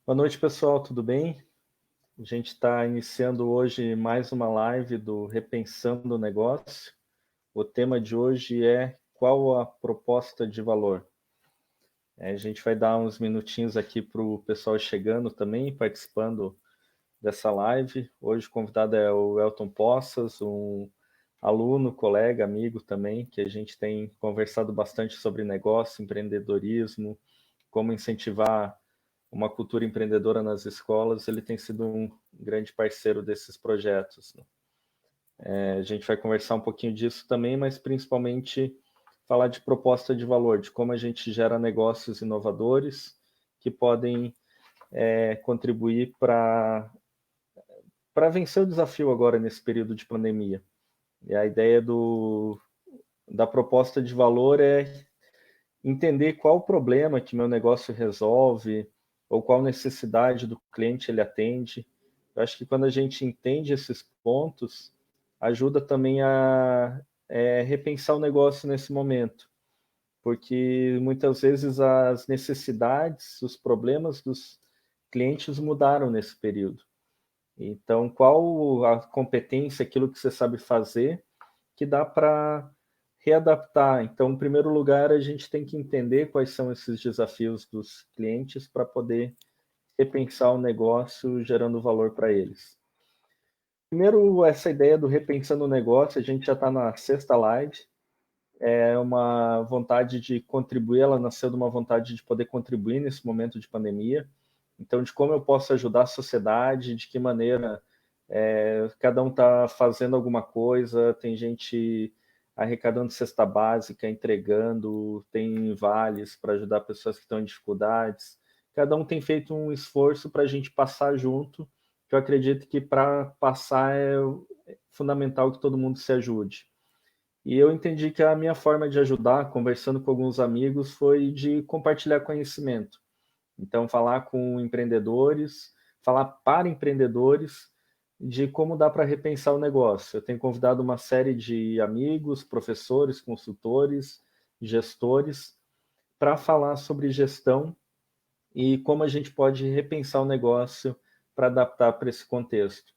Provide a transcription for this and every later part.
Boa noite, pessoal, tudo bem? A gente está iniciando hoje mais uma live do Repensando o Negócio. O tema de hoje é qual a proposta de valor? A gente vai dar uns minutinhos aqui para o pessoal chegando também, participando dessa live. Hoje o convidado é o Elton Poças, um aluno, colega, amigo também, que a gente tem conversado bastante sobre negócio, empreendedorismo, como incentivar uma cultura empreendedora nas escolas. Ele tem sido um grande parceiro desses projetos, né? A gente vai conversar um pouquinho disso também, mas principalmente falar de proposta de valor, de como a gente gera negócios inovadores que podem contribuir para vencer o desafio agora nesse período de pandemia. E a ideia da proposta de valor é entender qual o problema que meu negócio resolve ou qual necessidade do cliente ele atende. Eu acho que quando a gente entende esses pontos, ajuda também a repensar o negócio nesse momento, porque muitas vezes as necessidades, os problemas dos clientes mudaram nesse período. Então, qual a competência, aquilo que você sabe fazer, que dá para readaptar? Então, em primeiro lugar, a gente tem que entender quais são esses desafios dos clientes para poder repensar o negócio, gerando valor para eles. Primeiro, essa ideia do repensando o negócio, a gente já está na sexta live, é uma vontade de contribuir, ela nasceu de uma vontade de poder contribuir nesse momento de pandemia. Então, de como eu posso ajudar a sociedade, de que maneira cada um está fazendo alguma coisa, tem gente arrecadando cesta básica, entregando, tem vales para ajudar pessoas que estão em dificuldades. Cada um tem feito um esforço para a gente passar junto, que eu acredito que para passar é fundamental que todo mundo se ajude. E eu entendi que a minha forma de ajudar, conversando com alguns amigos, foi de compartilhar conhecimento. Então, falar com empreendedores, falar para empreendedores de como dá para repensar o negócio. Eu tenho convidado uma série de amigos, professores, consultores, gestores, para falar sobre gestão e como a gente pode repensar o negócio para adaptar para esse contexto.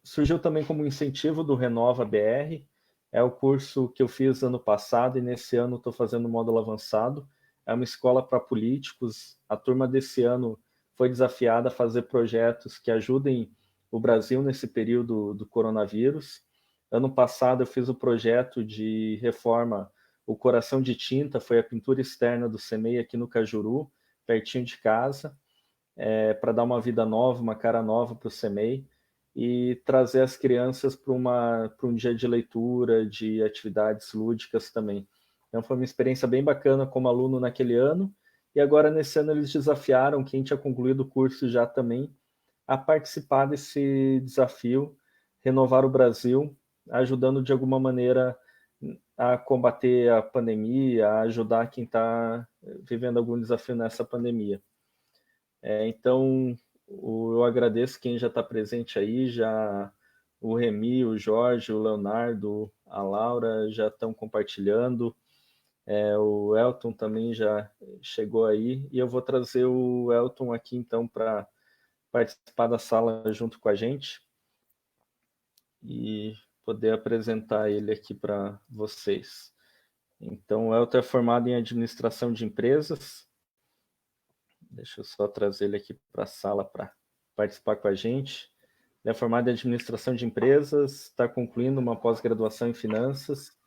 Surgiu também como incentivo do Renova BR, é o curso que eu fiz ano passado e nesse ano estou fazendo o módulo avançado. É uma escola para políticos. A turma desse ano foi desafiada a fazer projetos que ajudem o Brasil nesse período do coronavírus. Ano passado eu fiz o projeto de reforma O Coração de Tinta, foi a pintura externa do CEMEI aqui no Cajuru, pertinho de casa, para dar uma vida nova, uma cara nova para o CEMEI e trazer as crianças para um dia de leitura, de atividades lúdicas também. Então foi uma experiência bem bacana como aluno naquele ano, e agora nesse ano eles desafiaram quem tinha concluído o curso já também a participar desse desafio, renovar o Brasil, ajudando de alguma maneira a combater a pandemia, a ajudar quem está vivendo algum desafio nessa pandemia. Então, eu agradeço quem já está presente aí, já o Remy, o Jorge, o Leonardo, a Laura já estão compartilhando, o Elton também já chegou aí, e eu vou trazer o Elton aqui então para participar da sala junto com a gente e poder apresentar ele aqui para vocês. Então, o Elton é formado em administração de empresas. Deixa eu só trazer ele aqui para a sala para participar com a gente. Ele é formado em administração de empresas, está concluindo uma pós-graduação em finanças,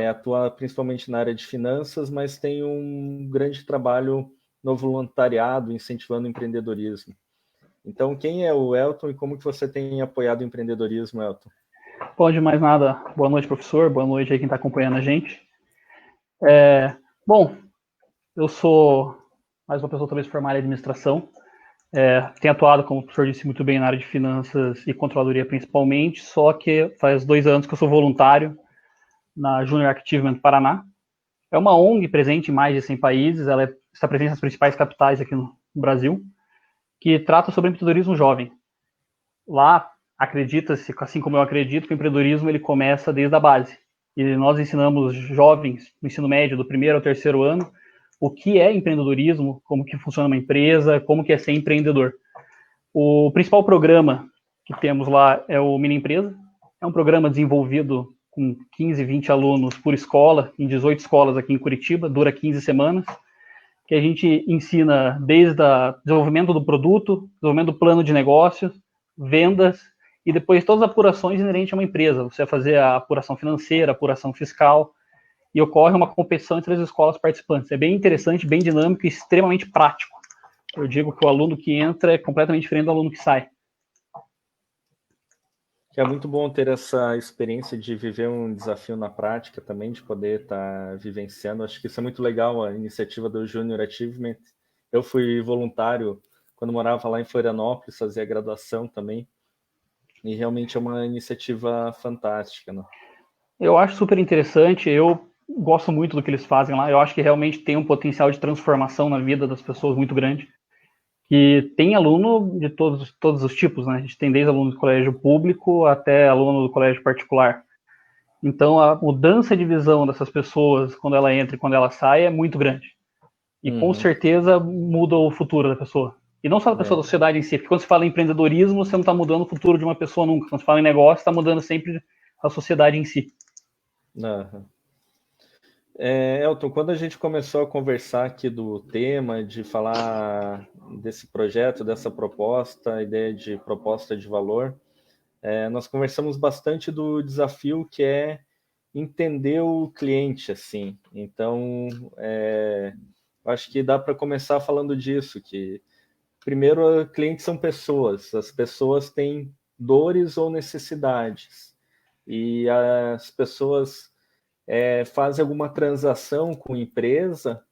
atua principalmente na área de finanças, mas tem um grande trabalho no voluntariado, incentivando o empreendedorismo. Então, quem é o Elton e como que você tem apoiado o empreendedorismo, Elton? Bom, de mais nada, boa noite, professor, boa noite aí quem está acompanhando a gente. Bom, eu sou mais uma pessoa talvez formada em administração, tenho atuado, como o professor disse muito bem, na área de finanças e controladoria principalmente, só que faz 2 anos que eu sou voluntário na Junior Activement Paraná. É uma ONG presente em mais de 100 países, ela está presente nas principais capitais aqui no Brasil, que trata sobre empreendedorismo jovem. Lá, acredita-se, assim como eu acredito, que o empreendedorismo ele começa desde a base. E nós ensinamos jovens, no ensino médio, do 1º ao 3º ano, o que é empreendedorismo, como que funciona uma empresa, como que é ser empreendedor. O principal programa que temos lá é o Mini Empresa. É um programa desenvolvido com 15, 20 alunos por escola, em 18 escolas aqui em Curitiba, dura 15 semanas, que a gente ensina desde o desenvolvimento do produto, desenvolvimento do plano de negócios, vendas, e depois todas as apurações inerentes a uma empresa. Você vai fazer a apuração financeira, a apuração fiscal, e ocorre uma competição entre as escolas participantes. É bem interessante, bem dinâmico e extremamente prático. Eu digo que o aluno que entra é completamente diferente do aluno que sai. Que é muito bom ter essa experiência de viver um desafio na prática também, de poder estar vivenciando. Acho que isso é muito legal, a iniciativa do Junior Achievement. Eu fui voluntário quando morava lá em Florianópolis, fazia graduação também, e realmente é uma iniciativa fantástica, né? Eu acho super interessante, eu gosto muito do que eles fazem lá, eu acho que realmente tem um potencial de transformação na vida das pessoas muito grande. Que tem aluno de todos os tipos, né? A gente tem desde aluno do colégio público até aluno do colégio particular. Então, a mudança de visão dessas pessoas, quando ela entra e quando ela sai, é muito grande. E com certeza muda o futuro da pessoa. E não só da pessoa, da sociedade em si. Porque quando se fala em empreendedorismo, você não está mudando o futuro de uma pessoa nunca. Quando se fala em negócio, está mudando sempre a sociedade em si. Elton, quando a gente começou a conversar aqui do tema, de falar desse projeto, dessa proposta, a ideia de proposta de valor, nós conversamos bastante do desafio que é entender o cliente, assim. Então, acho que dá para começar falando disso, que primeiro, clientes são pessoas, as pessoas têm dores ou necessidades, e as pessoas fazem alguma transação com a empresa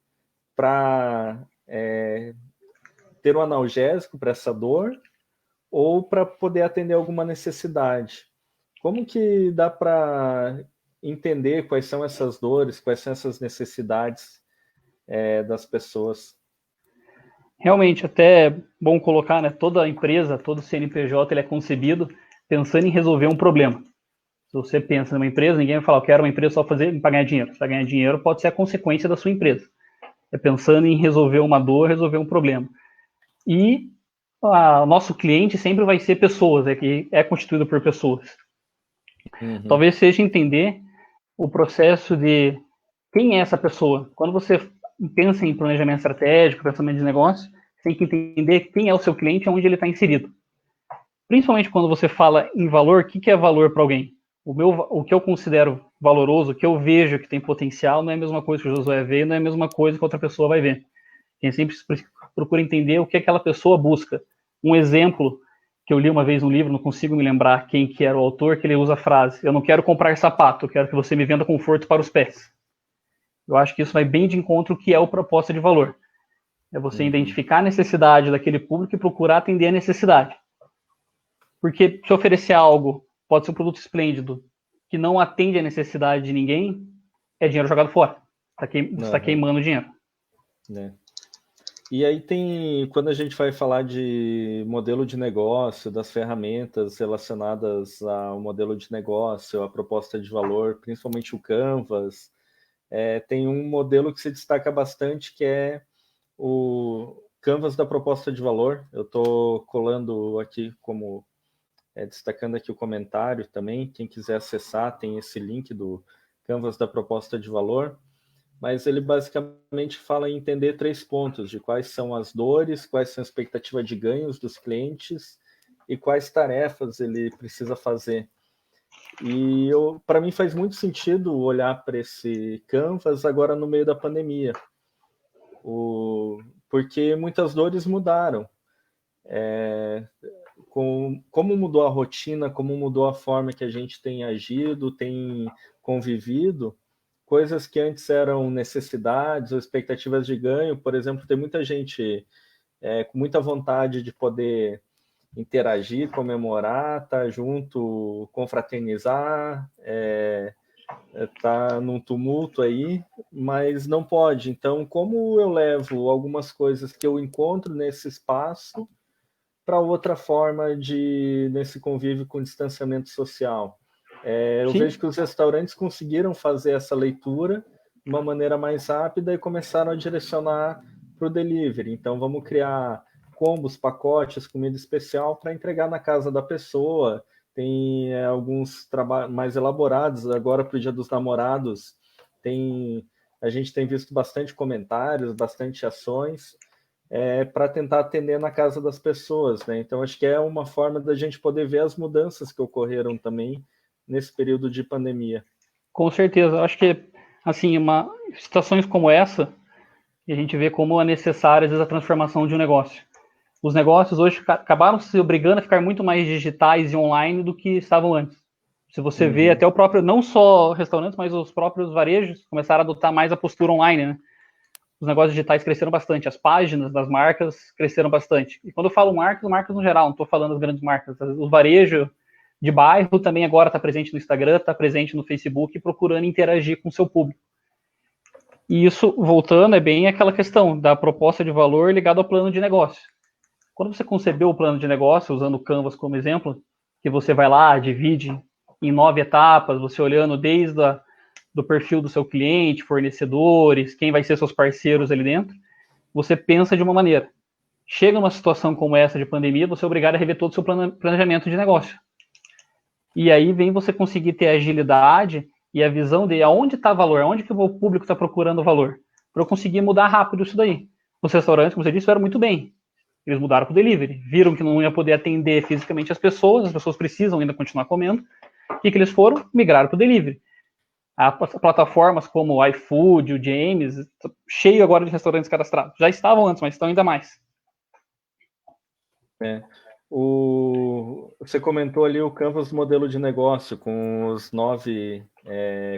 para ter um analgésico para essa dor ou para poder atender alguma necessidade. Como que dá para entender quais são essas dores, quais são essas necessidades das pessoas? Realmente, até é bom colocar, né? Toda empresa, todo CNPJ, ele é concebido pensando em resolver um problema. Se você pensa numa empresa, ninguém vai falar, eu quero uma empresa só para ganhar dinheiro. Para ganhar dinheiro pode ser a consequência da sua empresa. É pensando em resolver uma dor, resolver um problema. E o nosso cliente sempre vai ser pessoas, que é constituído por pessoas. Talvez seja entender o processo de quem é essa pessoa. Quando você pensa em planejamento estratégico, pensamento de negócio, você tem que entender quem é o seu cliente e onde ele está inserido. Principalmente quando você fala em valor, o que é valor para alguém? O que eu considero valoroso, o que eu vejo que tem potencial, não é a mesma coisa que o Josué vê, não é a mesma coisa que outra pessoa vai ver. A gente sempre procura entender o que aquela pessoa busca. Um exemplo que eu li uma vez no livro, não consigo me lembrar quem que era o autor, que ele usa a frase: eu não quero comprar sapato, eu quero que você me venda conforto para os pés. Eu acho que isso vai bem de encontro ao que é o proposta de valor. É você identificar a necessidade daquele público e procurar atender a necessidade. Porque se oferecer algo, pode ser um produto esplêndido, que não atende a necessidade de ninguém, é dinheiro jogado fora. Você está queimando dinheiro. E aí quando a gente vai falar de modelo de negócio, das ferramentas relacionadas ao modelo de negócio, a proposta de valor, principalmente o Canvas, tem um modelo que se destaca bastante, que é o Canvas da proposta de valor. Eu estou colando aqui destacando aqui o comentário também, quem quiser acessar tem esse link do Canvas da proposta de valor, mas ele basicamente fala em entender 3 pontos, de quais são as dores, quais são a expectativa de ganhos dos clientes e quais tarefas ele precisa fazer. E para mim faz muito sentido olhar para esse Canvas agora no meio da pandemia, porque muitas dores mudaram. Como mudou a rotina, como mudou a forma que a gente tem agido, tem convivido, coisas que antes eram necessidades ou expectativas de ganho. Por exemplo, tem muita gente com muita vontade de poder interagir, comemorar, estar junto, confraternizar, tá num tumulto aí, mas não pode. Então, como eu levo algumas coisas que eu encontro nesse espaço para outra forma nesse convívio com distanciamento social? Eu vejo que os restaurantes conseguiram fazer essa leitura, uma maneira mais rápida e começaram a direcionar para o delivery. Então, vamos criar combos, pacotes, comida especial para entregar na casa da pessoa. Tem alguns trabalhos mais elaborados. Agora, para o Dia dos Namorados, a gente tem visto bastante comentários, bastante ações para tentar atender na casa das pessoas, né? Então, acho que é uma forma da gente poder ver as mudanças que ocorreram também nesse período de pandemia. Com certeza. Acho que, assim, situações como essa, a gente vê como é necessária, às vezes, a transformação de um negócio. Os negócios hoje acabaram se obrigando a ficar muito mais digitais e online do que estavam antes. Se você vê até o próprio, não só restaurantes, mas os próprios varejos começaram a adotar mais a postura online, né? Os negócios digitais cresceram bastante, as páginas das marcas cresceram bastante. E quando eu falo marcas no geral, não estou falando das grandes marcas. O varejo de bairro também agora está presente no Instagram, está presente no Facebook, procurando interagir com o seu público. E isso, voltando, é bem aquela questão da proposta de valor ligada ao plano de negócio. Quando você concebeu o plano de negócio, usando o Canvas como exemplo, que você vai lá, divide em 9 etapas, você olhando desde do perfil do seu cliente, fornecedores, quem vai ser seus parceiros ali dentro, você pensa de uma maneira. Chega numa situação como essa de pandemia, você é obrigado a rever todo o seu planejamento de negócio. E aí vem você conseguir ter a agilidade e a visão de aonde está o valor, aonde que o público está procurando o valor, para eu conseguir mudar rápido isso daí. Os restaurantes, como você disse, fizeram muito bem. Eles mudaram para o delivery, viram que não ia poder atender fisicamente as pessoas precisam ainda continuar comendo, e que eles foram, migraram para o delivery. As plataformas como o iFood, o James, cheio agora de restaurantes cadastrados. Já estavam antes, mas estão ainda mais. Você comentou ali o Canvas modelo de negócio com os 9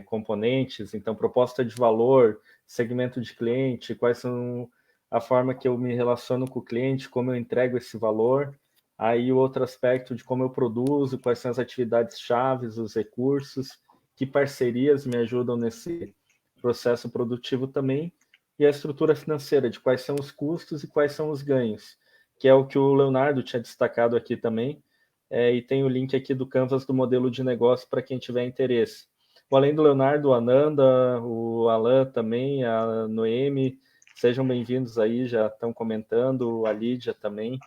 componentes, então proposta de valor, segmento de cliente, quais são a forma que eu me relaciono com o cliente, como eu entrego esse valor, aí o outro aspecto de como eu produzo, quais são as atividades chaves, os recursos, que parcerias me ajudam nesse processo produtivo também, e a estrutura financeira, de quais são os custos e quais são os ganhos, que é o que o Leonardo tinha destacado aqui também, e tem o link aqui do Canvas do modelo de negócio para quem tiver interesse. Além do Leonardo, o Ananda, o Alan também, a Noemi, sejam bem-vindos aí, já estão comentando, a Lídia também.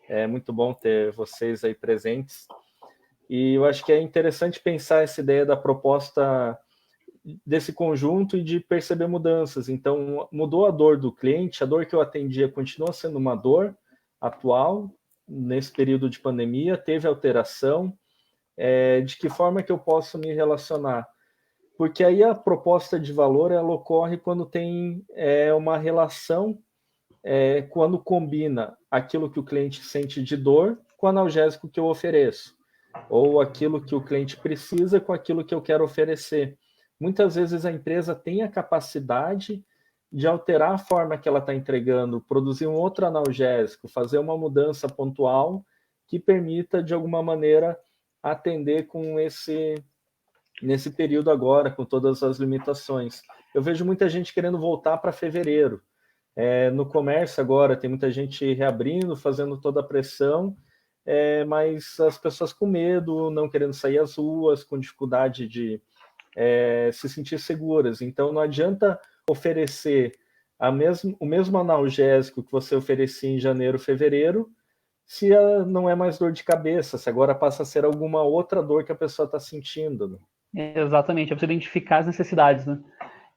É muito bom ter vocês aí presentes. E eu acho que é interessante pensar essa ideia da proposta desse conjunto e de perceber mudanças. Então, mudou a dor do cliente, a dor que eu atendia continua sendo uma dor atual, nesse período de pandemia, teve alteração, de que forma que eu posso me relacionar? Porque aí a proposta de valor ela ocorre quando tem uma relação, quando combina aquilo que o cliente sente de dor com o analgésico que eu ofereço, ou aquilo que o cliente precisa com aquilo que eu quero oferecer. Muitas vezes a empresa tem a capacidade de alterar a forma que ela está entregando, produzir um outro analgésico, fazer uma mudança pontual que permita, de alguma maneira, atender com nesse período agora, com todas as limitações. Eu vejo muita gente querendo voltar para fevereiro. No comércio agora, tem muita gente reabrindo, fazendo toda a pressão, mas as pessoas com medo, não querendo sair às ruas, com dificuldade de se sentir seguras. Então, não adianta oferecer o mesmo analgésico que você oferecia em janeiro, fevereiro, se não é mais dor de cabeça, se agora passa a ser alguma outra dor que a pessoa está sentindo. Né? Exatamente, é preciso identificar as necessidades, né?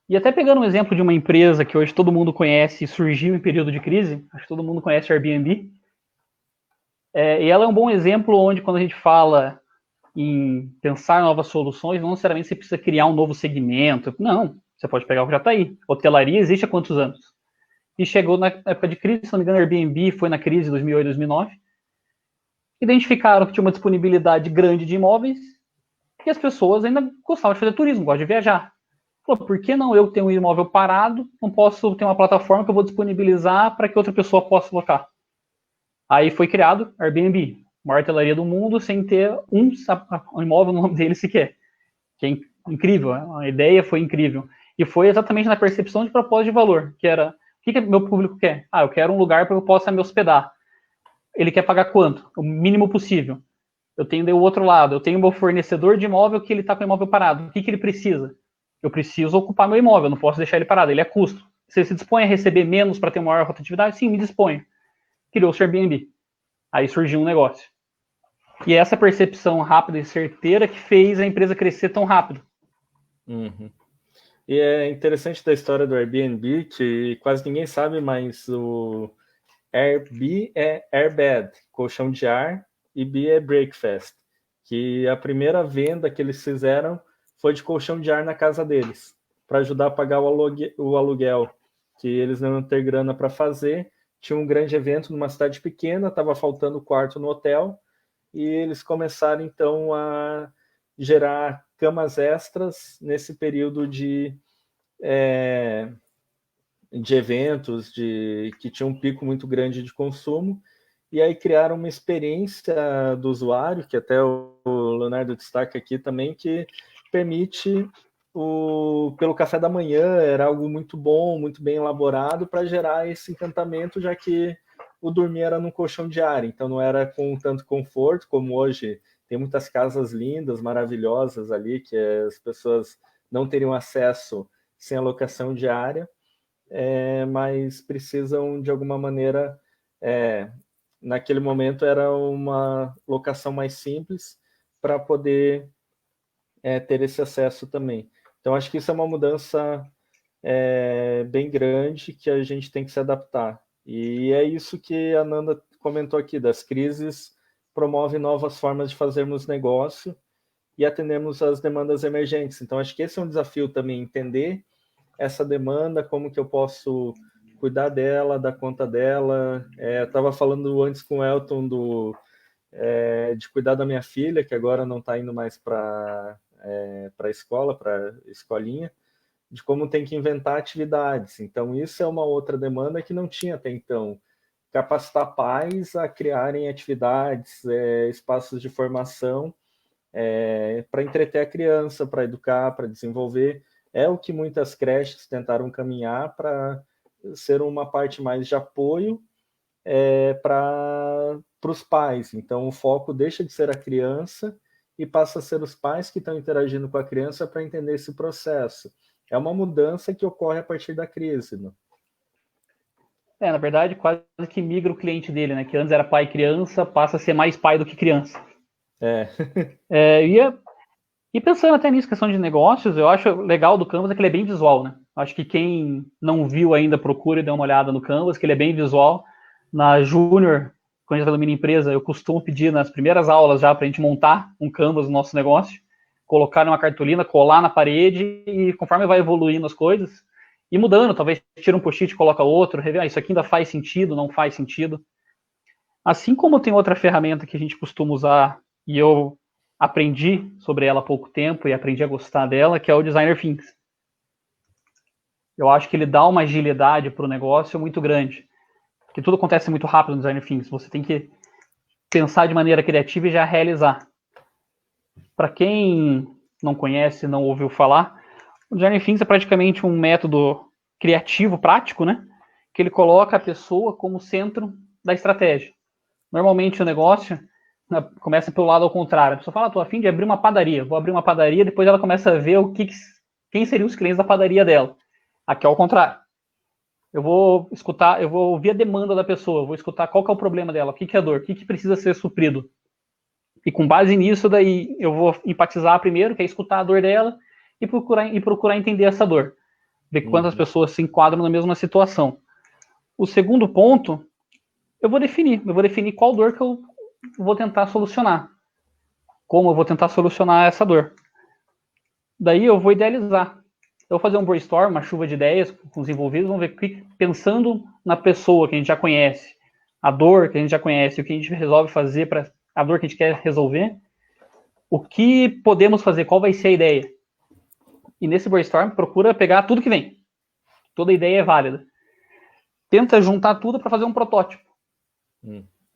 E até pegando um exemplo de uma empresa que hoje todo mundo conhece e surgiu em período de crise, acho que todo mundo conhece a Airbnb, e ela é um bom exemplo onde, quando a gente fala em pensar novas soluções, não necessariamente você precisa criar um novo segmento, não, você pode pegar o que já está aí. Hotelaria existe há quantos anos? E chegou na época de crise, se não me engano, a Airbnb foi na crise de 2008, 2009, identificaram que tinha uma disponibilidade grande de imóveis e as pessoas ainda gostavam de fazer turismo, gostam de viajar. Falou, por que não eu tenho um imóvel parado, não posso ter uma plataforma que eu vou disponibilizar para que outra pessoa possa alocar? Aí foi criado a Airbnb, a maior hotelaria do mundo, sem ter um imóvel no nome dele sequer. Que é incrível, a ideia foi incrível. E foi exatamente na percepção de propósito de valor, que era, o que meu público quer? Eu quero um lugar para que eu possa me hospedar. Ele quer pagar quanto? O mínimo possível. Eu tenho do outro lado, eu tenho meu fornecedor de imóvel que ele está com o imóvel parado. O que ele precisa? Eu preciso ocupar meu imóvel, não posso deixar ele parado, ele é custo. Você se dispõe a receber menos para ter maior rotatividade? Sim, me disponho. Criou-se o Airbnb. Aí surgiu um negócio. E essa percepção rápida e certeira que fez a empresa crescer tão rápido. Uhum. E é interessante da história do Airbnb, que quase ninguém sabe, mas o Airbnb é airbed, colchão de ar, e B é breakfast, que a primeira venda que eles fizeram foi de colchão de ar na casa deles, para ajudar a pagar o aluguel, que eles não iam ter grana para fazer. Tinha um grande evento numa cidade pequena, estava faltando quarto no hotel, e eles começaram então a gerar camas extras nesse período de eventos que tinha um pico muito grande de consumo, e aí criaram uma experiência do usuário, que até o Leonardo destaca aqui também, que permite pelo café da manhã, era algo muito bom, muito bem elaborado para gerar esse encantamento, já que o dormir era num colchão de ar, então não era com tanto conforto como hoje. Tem muitas casas lindas, maravilhosas ali, que as pessoas não teriam acesso sem alocação diária, mas precisam, de alguma maneira, naquele momento era uma locação mais simples para poder ter esse acesso também. Então, acho que isso é uma mudança bem grande que a gente tem que se adaptar. E é isso que a Nanda comentou aqui, das crises promovem novas formas de fazermos negócio e atendermos as demandas emergentes. Então, acho que esse é um desafio também, entender essa demanda, como que eu posso cuidar dela, dar conta dela. Estava falando antes com o Elton de cuidar da minha filha, que agora não está indo mais para a escola, para escolinha, de como tem que inventar atividades. Então, isso é uma outra demanda que não tinha até então. Capacitar pais a criarem atividades, espaços de formação, para entreter a criança, para educar, para desenvolver. É o que muitas creches tentaram caminhar para ser uma parte mais de apoio para os pais. Então, o foco deixa de ser a criança e passa a ser os pais que estão interagindo com a criança para entender esse processo. É uma mudança que ocorre a partir da crise, né? Na verdade, quase que migra o cliente dele, né? Que antes era pai e criança, passa a ser mais pai do que criança. E pensando até nisso, questão de negócios, eu acho legal do Canvas é que ele é bem visual, né? Acho que quem não viu ainda, procura e dê uma olhada no Canvas, que ele é bem visual. Na Júnior, quando a gente está no mini empresa, eu costumo pedir nas primeiras aulas já para a gente montar um Canvas no nosso negócio, colocar numa cartolina, colar na parede e conforme vai evoluindo as coisas, ir mudando, talvez tira um post-it e coloca outro, rever, isso aqui ainda faz sentido, não faz sentido. Assim como tem outra ferramenta que a gente costuma usar e eu aprendi sobre ela há pouco tempo e aprendi a gostar dela, que é o Designer Things. Eu acho que ele dá uma agilidade para o negócio muito grande, porque tudo acontece muito rápido no Designer Things, você tem que pensar de maneira criativa e já realizar. Para quem não conhece, não ouviu falar, o Designer Things é praticamente um método criativo, prático, né? Que ele coloca a pessoa como centro da estratégia. Normalmente o negócio começa pelo lado ao contrário. A pessoa fala, tô a fim de abrir uma padaria. Vou abrir uma padaria, depois ela começa a ver quem seriam os clientes da padaria dela. Aqui é ao contrário. Eu vou ouvir a demanda da pessoa, eu vou escutar qual que é o problema dela, o que é a dor, o que precisa ser suprido. E com base nisso, daí eu vou empatizar primeiro, que é escutar a dor dela, e procurar entender essa dor. Ver quantas pessoas se enquadram na mesma situação. O segundo ponto, eu vou definir qual dor que eu vou tentar solucionar. Como eu vou tentar solucionar essa dor. Daí eu vou idealizar. Eu vou fazer um brainstorm, uma chuva de ideias com os envolvidos, vamos ver pensando na pessoa que a gente já conhece, a dor que a gente já conhece, o que a gente resolve fazer para a dor que a gente quer resolver, o que podemos fazer, qual vai ser a ideia. E nesse brainstorm, procura pegar tudo que vem. Toda ideia é válida. Tenta juntar tudo para fazer um protótipo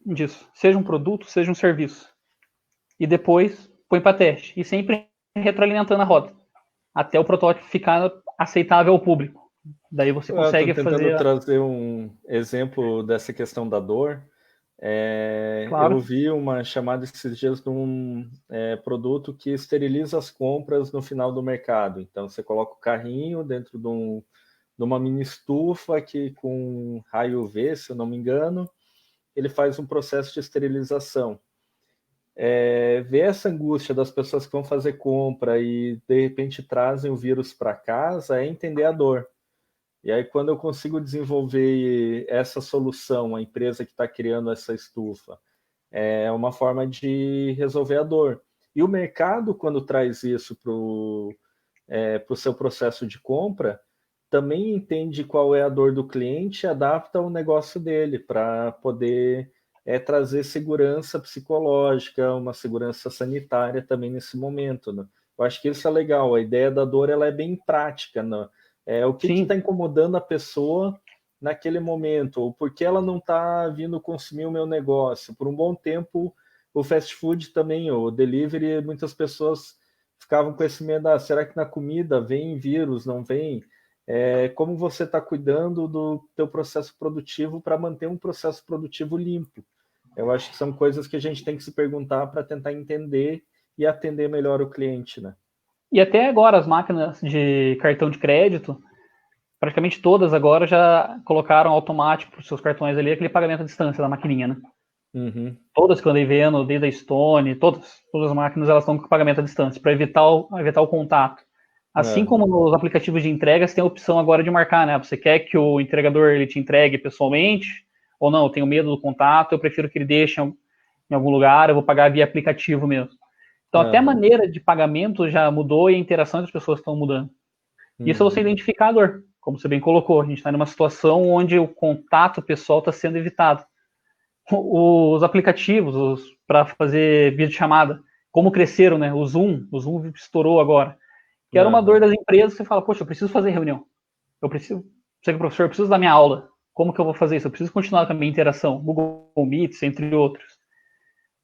disso. Seja um produto, seja um serviço. E depois põe para teste. E sempre retroalimentando a roda. Até o protótipo ficar aceitável ao público. Daí você consegue fazer... trazer um exemplo dessa questão da dor. Claro. Eu vi uma chamada esses dias de um produto que esteriliza as compras no final do mercado. Então, você coloca o carrinho dentro de uma mini estufa que, com raio UV, se eu não me engano, ele faz um processo de esterilização. Ver essa angústia das pessoas que vão fazer compra e, de repente, trazem o vírus para casa é entender a dor. E aí, quando eu consigo desenvolver essa solução, a empresa que está criando essa estufa, é uma forma de resolver a dor. E o mercado, quando traz isso para o seu processo de compra, também entende qual é a dor do cliente e adapta o negócio dele para poder trazer segurança psicológica, uma segurança sanitária também nesse momento. Né? Eu acho que isso é legal. A ideia da dor ela é bem prática. Né? O que está incomodando a pessoa naquele momento? Ou por que ela não está vindo consumir o meu negócio? Por um bom tempo, o fast food também, o delivery, muitas pessoas ficavam com esse medo, será que na comida vem vírus, não vem? Como você está cuidando do teu processo produtivo para manter um processo produtivo limpo? Eu acho que são coisas que a gente tem que se perguntar para tentar entender e atender melhor o cliente, né? E até agora as máquinas de cartão de crédito, praticamente todas agora já colocaram automático para os seus cartões ali aquele pagamento à distância da maquininha, né? Uhum. Todas que eu andei vendo, desde a Stone, todas as máquinas elas estão com pagamento à distância para evitar o contato. Assim como nos aplicativos de entrega, você tem a opção agora de marcar, né? Você quer que o entregador ele te entregue pessoalmente ou não? Eu tenho medo do contato, eu prefiro que ele deixe em algum lugar, eu vou pagar via aplicativo mesmo. Então, até a maneira de pagamento já mudou e a interação das pessoas estão mudando. Isso é você identificar a dor, como você bem colocou. A gente está numa situação onde o contato pessoal está sendo evitado. Os aplicativos para fazer videochamada, como cresceram, né? O Zoom estourou agora. Que era uma dor das empresas, você fala, poxa, eu preciso fazer reunião. Você que é professor, eu preciso dar minha aula. Como que eu vou fazer isso? Eu preciso continuar com a minha interação. Google Meets, entre outros.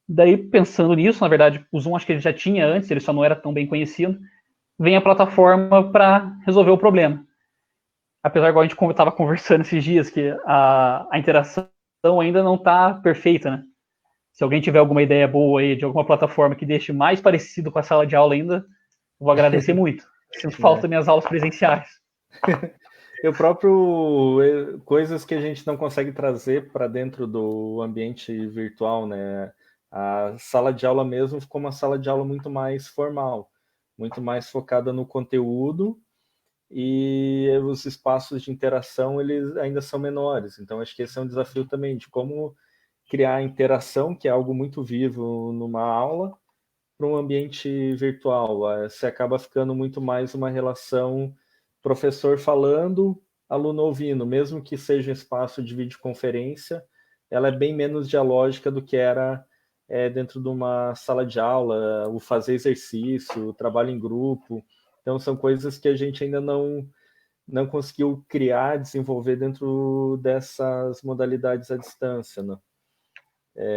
Daí, pensando nisso, na verdade, o Zoom acho que ele já tinha antes, ele só não era tão bem conhecido, vem a plataforma para resolver o problema. Apesar, igual a gente estava conversando esses dias, que a interação ainda não está perfeita, né? Se alguém tiver alguma ideia boa aí de alguma plataforma que deixe mais parecido com a sala de aula ainda, vou agradecer muito. Sinto falta minhas aulas presenciais. E o próprio coisas que a gente não consegue trazer para dentro do ambiente virtual, né? A sala de aula mesmo ficou uma sala de aula muito mais formal, muito mais focada no conteúdo, e os espaços de interação eles ainda são menores. Então acho que esse é um desafio também de como criar interação, que é algo muito vivo numa aula, para um ambiente virtual. Você acaba ficando muito mais uma relação professor falando, aluno ouvindo, mesmo que seja um espaço de videoconferência, ela é bem menos dialógica do que era dentro de uma sala de aula, o fazer exercício, o trabalho em grupo. Então, são coisas que a gente ainda não conseguiu criar, desenvolver dentro dessas modalidades à distância, né?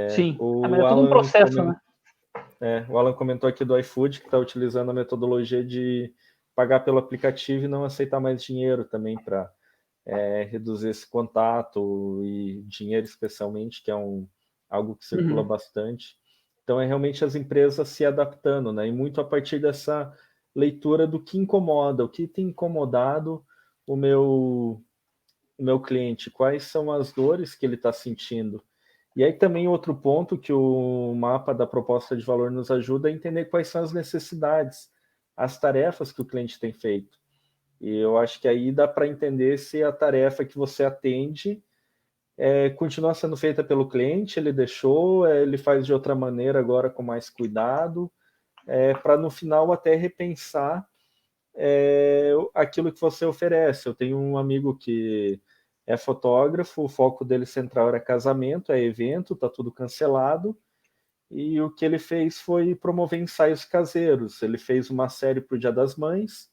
Sim, mas O é tudo um Alan processo, né? O Alan comentou aqui do iFood, que está utilizando a metodologia de pagar pelo aplicativo e não aceitar mais dinheiro também para reduzir esse contato e dinheiro especialmente, que é algo que circula bastante. Então, é realmente as empresas se adaptando, né? E muito a partir dessa leitura do que incomoda, o que tem incomodado o meu cliente, quais são as dores que ele está sentindo. E aí também outro ponto que o mapa da proposta de valor nos ajuda a entender quais são as necessidades, as tarefas que o cliente tem feito. E eu acho que aí dá para entender se a tarefa que você atende continua sendo feita pelo cliente, ele deixou, ele faz de outra maneira agora com mais cuidado, para no final até repensar aquilo que você oferece. Eu tenho um amigo que é fotógrafo, o foco dele central era casamento, é evento, tá tudo cancelado, e o que ele fez foi promover ensaios caseiros. Ele fez uma série para o Dia das Mães,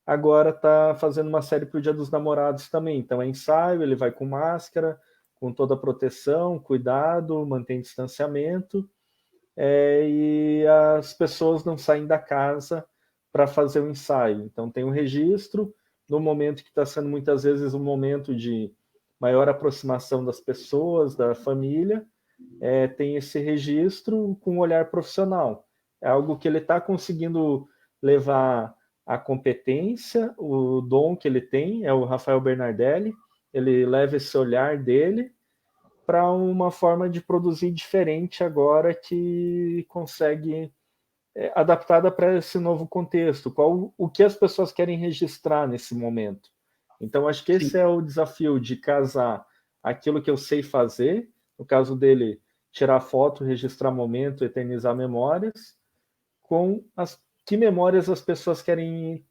agora está fazendo uma série para o Dia dos Namorados também. Então é ensaio, ele vai com máscara, com toda a proteção, cuidado, mantém distanciamento, e as pessoas não saem da casa para fazer o ensaio. Então tem um registro, no momento que está sendo muitas vezes um momento de maior aproximação das pessoas, da família, tem esse registro com um olhar profissional. É algo que ele está conseguindo levar a competência, o dom que ele tem, é o Rafael Bernardelli, ele leva esse olhar dele para uma forma de produzir diferente agora que consegue adaptada para esse novo contexto, o que as pessoas querem registrar nesse momento. Então, acho que esse é o desafio de casar aquilo que eu sei fazer, no caso dele, tirar foto, registrar momento, eternizar memórias, com que memórias as pessoas querem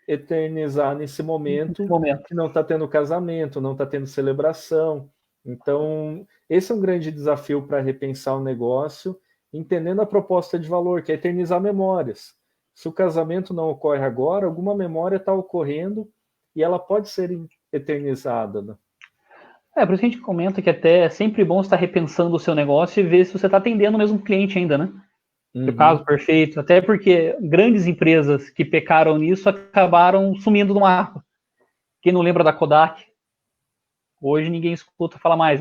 eternizar nesse momento. Que não está tendo casamento, não está tendo celebração. Então, esse é um grande desafio para repensar o negócio, entendendo a proposta de valor, que é eternizar memórias. Se o casamento não ocorre agora, alguma memória está ocorrendo e ela pode ser eternizada, né? Por isso que a gente comenta que até é sempre bom estar repensando o seu negócio e ver se você está atendendo o mesmo cliente ainda, né? No caso, perfeito. Até porque grandes empresas que pecaram nisso acabaram sumindo do mapa. Quem não lembra da Kodak? Hoje ninguém escuta falar mais.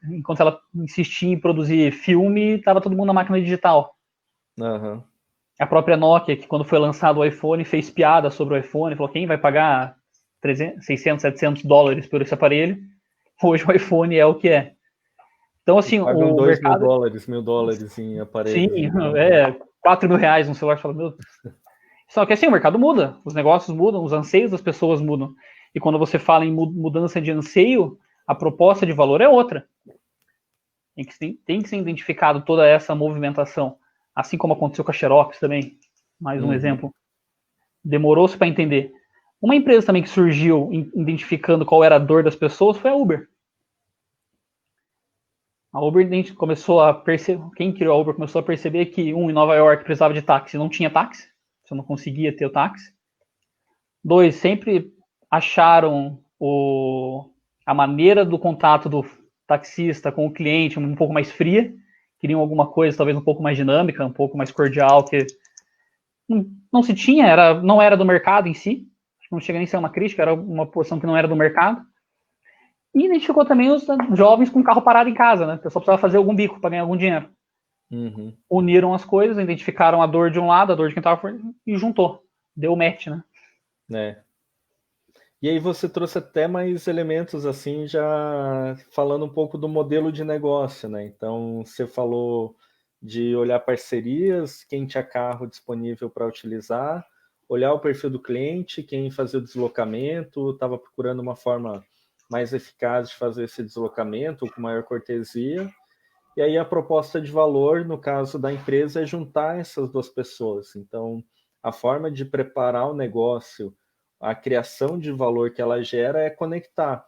Enquanto ela insistia em produzir filme, estava todo mundo na máquina digital. Uhum. A própria Nokia, que quando foi lançado o iPhone, fez piada sobre o iPhone, falou quem vai pagar 300, 600, 700 dólares por esse aparelho? Hoje o iPhone é o que é. Então, assim, pagam o mercado... $1.000 em aparelhos. Sim, 4 mil reais no celular. Fala, meu Deus. Só que assim, o mercado muda, os negócios mudam, os anseios das pessoas mudam. E quando você fala em mudança de anseio, a proposta de valor é outra. Tem que ser identificado toda essa movimentação. Assim como aconteceu com a Xerox também. Mais um exemplo. Demorou-se para entender. Uma empresa também que surgiu identificando qual era a dor das pessoas foi a Uber. A Uber começou a perceber, quem criou a Uber começou a perceber que, em Nova York precisava de táxi, não tinha táxi, você não conseguia ter o táxi. 2, sempre acharam a maneira do contato do taxista com o cliente um pouco mais fria, queriam alguma coisa talvez um pouco mais dinâmica, um pouco mais cordial, que não se tinha, não era do mercado em si, não chega nem a ser uma crítica, era uma porção que não era do mercado. E identificou também os jovens com o carro parado em casa, né? O pessoal precisava fazer algum bico para ganhar algum dinheiro. Uniram as coisas, identificaram a dor de um lado, a dor de quem estava e juntou. Deu match, né? E aí você trouxe até mais elementos, assim, já falando um pouco do modelo de negócio, né? Então, você falou de olhar parcerias, quem tinha carro disponível para utilizar, olhar o perfil do cliente, quem fazia o deslocamento, estava procurando uma forma mais eficaz de fazer esse deslocamento, com maior cortesia. E aí a proposta de valor, no caso da empresa, é juntar essas duas pessoas. Então, a forma de preparar o negócio, a criação de valor que ela gera é conectar.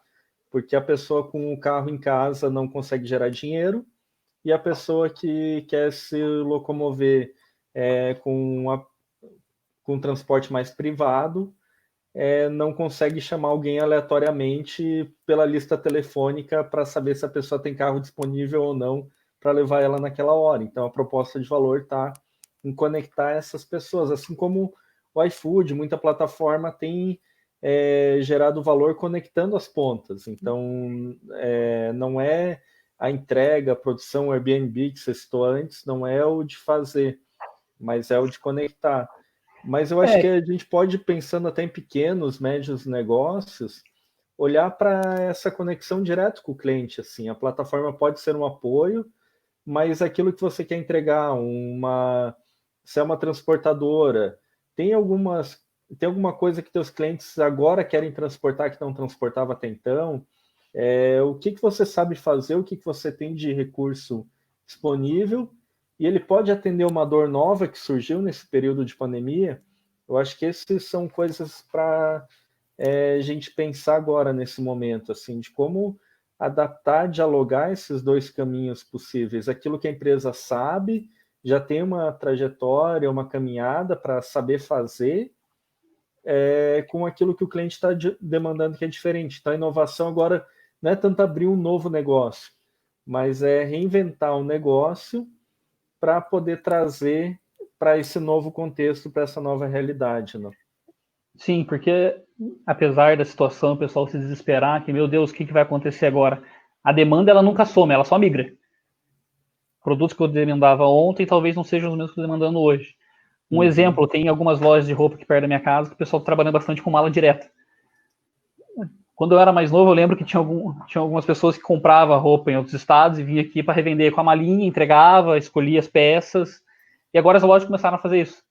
Porque a pessoa com o carro em casa não consegue gerar dinheiro e a pessoa que quer se locomover com transporte mais privado não consegue chamar alguém aleatoriamente pela lista telefônica para saber se a pessoa tem carro disponível ou não para levar ela naquela hora. Então, a proposta de valor está em conectar essas pessoas, assim como o iFood, muita plataforma tem gerado valor conectando as pontas. Então, não é a entrega, a produção, o Airbnb que você citou antes, não é o de fazer, mas é o de conectar. Mas eu acho que a gente pode, pensando até em pequenos, médios negócios, olhar para essa conexão direto com o cliente. Assim, a plataforma pode ser um apoio, mas aquilo que você quer entregar, se é uma transportadora, tem alguma coisa que teus clientes agora querem transportar que não transportava até então? O que você sabe fazer, o que você tem de recurso disponível, e ele pode atender uma dor nova que surgiu nesse período de pandemia. Eu acho que essas são coisas para a gente pensar agora nesse momento, assim, de como adaptar, dialogar esses dois caminhos possíveis. Aquilo que a empresa sabe, já tem uma trajetória, uma caminhada para saber fazer, com aquilo que o cliente está demandando que é diferente. Então, a inovação agora não é tanto abrir um novo negócio, mas é reinventar um negócio para poder trazer para esse novo contexto, para essa nova realidade, né? Sim, porque apesar da situação, o pessoal se desesperar, que, meu Deus, o que vai acontecer agora? A demanda, ela nunca some, ela só migra. produtos que eu demandava ontem talvez não sejam os mesmos que eu estou demandando hoje. Um exemplo, tem algumas lojas de roupa aqui perto da minha casa que o pessoal está trabalhando bastante com mala direta. Quando eu era mais novo, eu lembro que tinha algumas pessoas que compravam roupa em outros estados e vinha aqui para revender com a malinha, entregava, escolhia as peças. E agora as lojas começaram a fazer isso.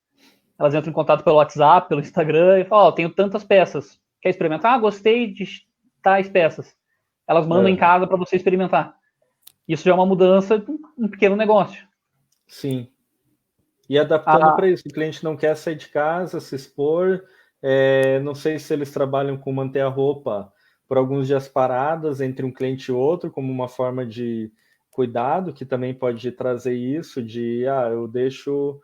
Elas entram em contato pelo WhatsApp, pelo Instagram e falam, tenho tantas peças. Quer experimentar? Ah, gostei de tais peças. Elas mandam em casa para você experimentar. Isso já é uma mudança, um pequeno negócio. Sim. E adaptando para isso, o cliente não quer sair de casa, se expor. Não sei se eles trabalham com manter a roupa por alguns dias paradas entre um cliente e outro, como uma forma de cuidado, que também pode trazer isso de, eu deixo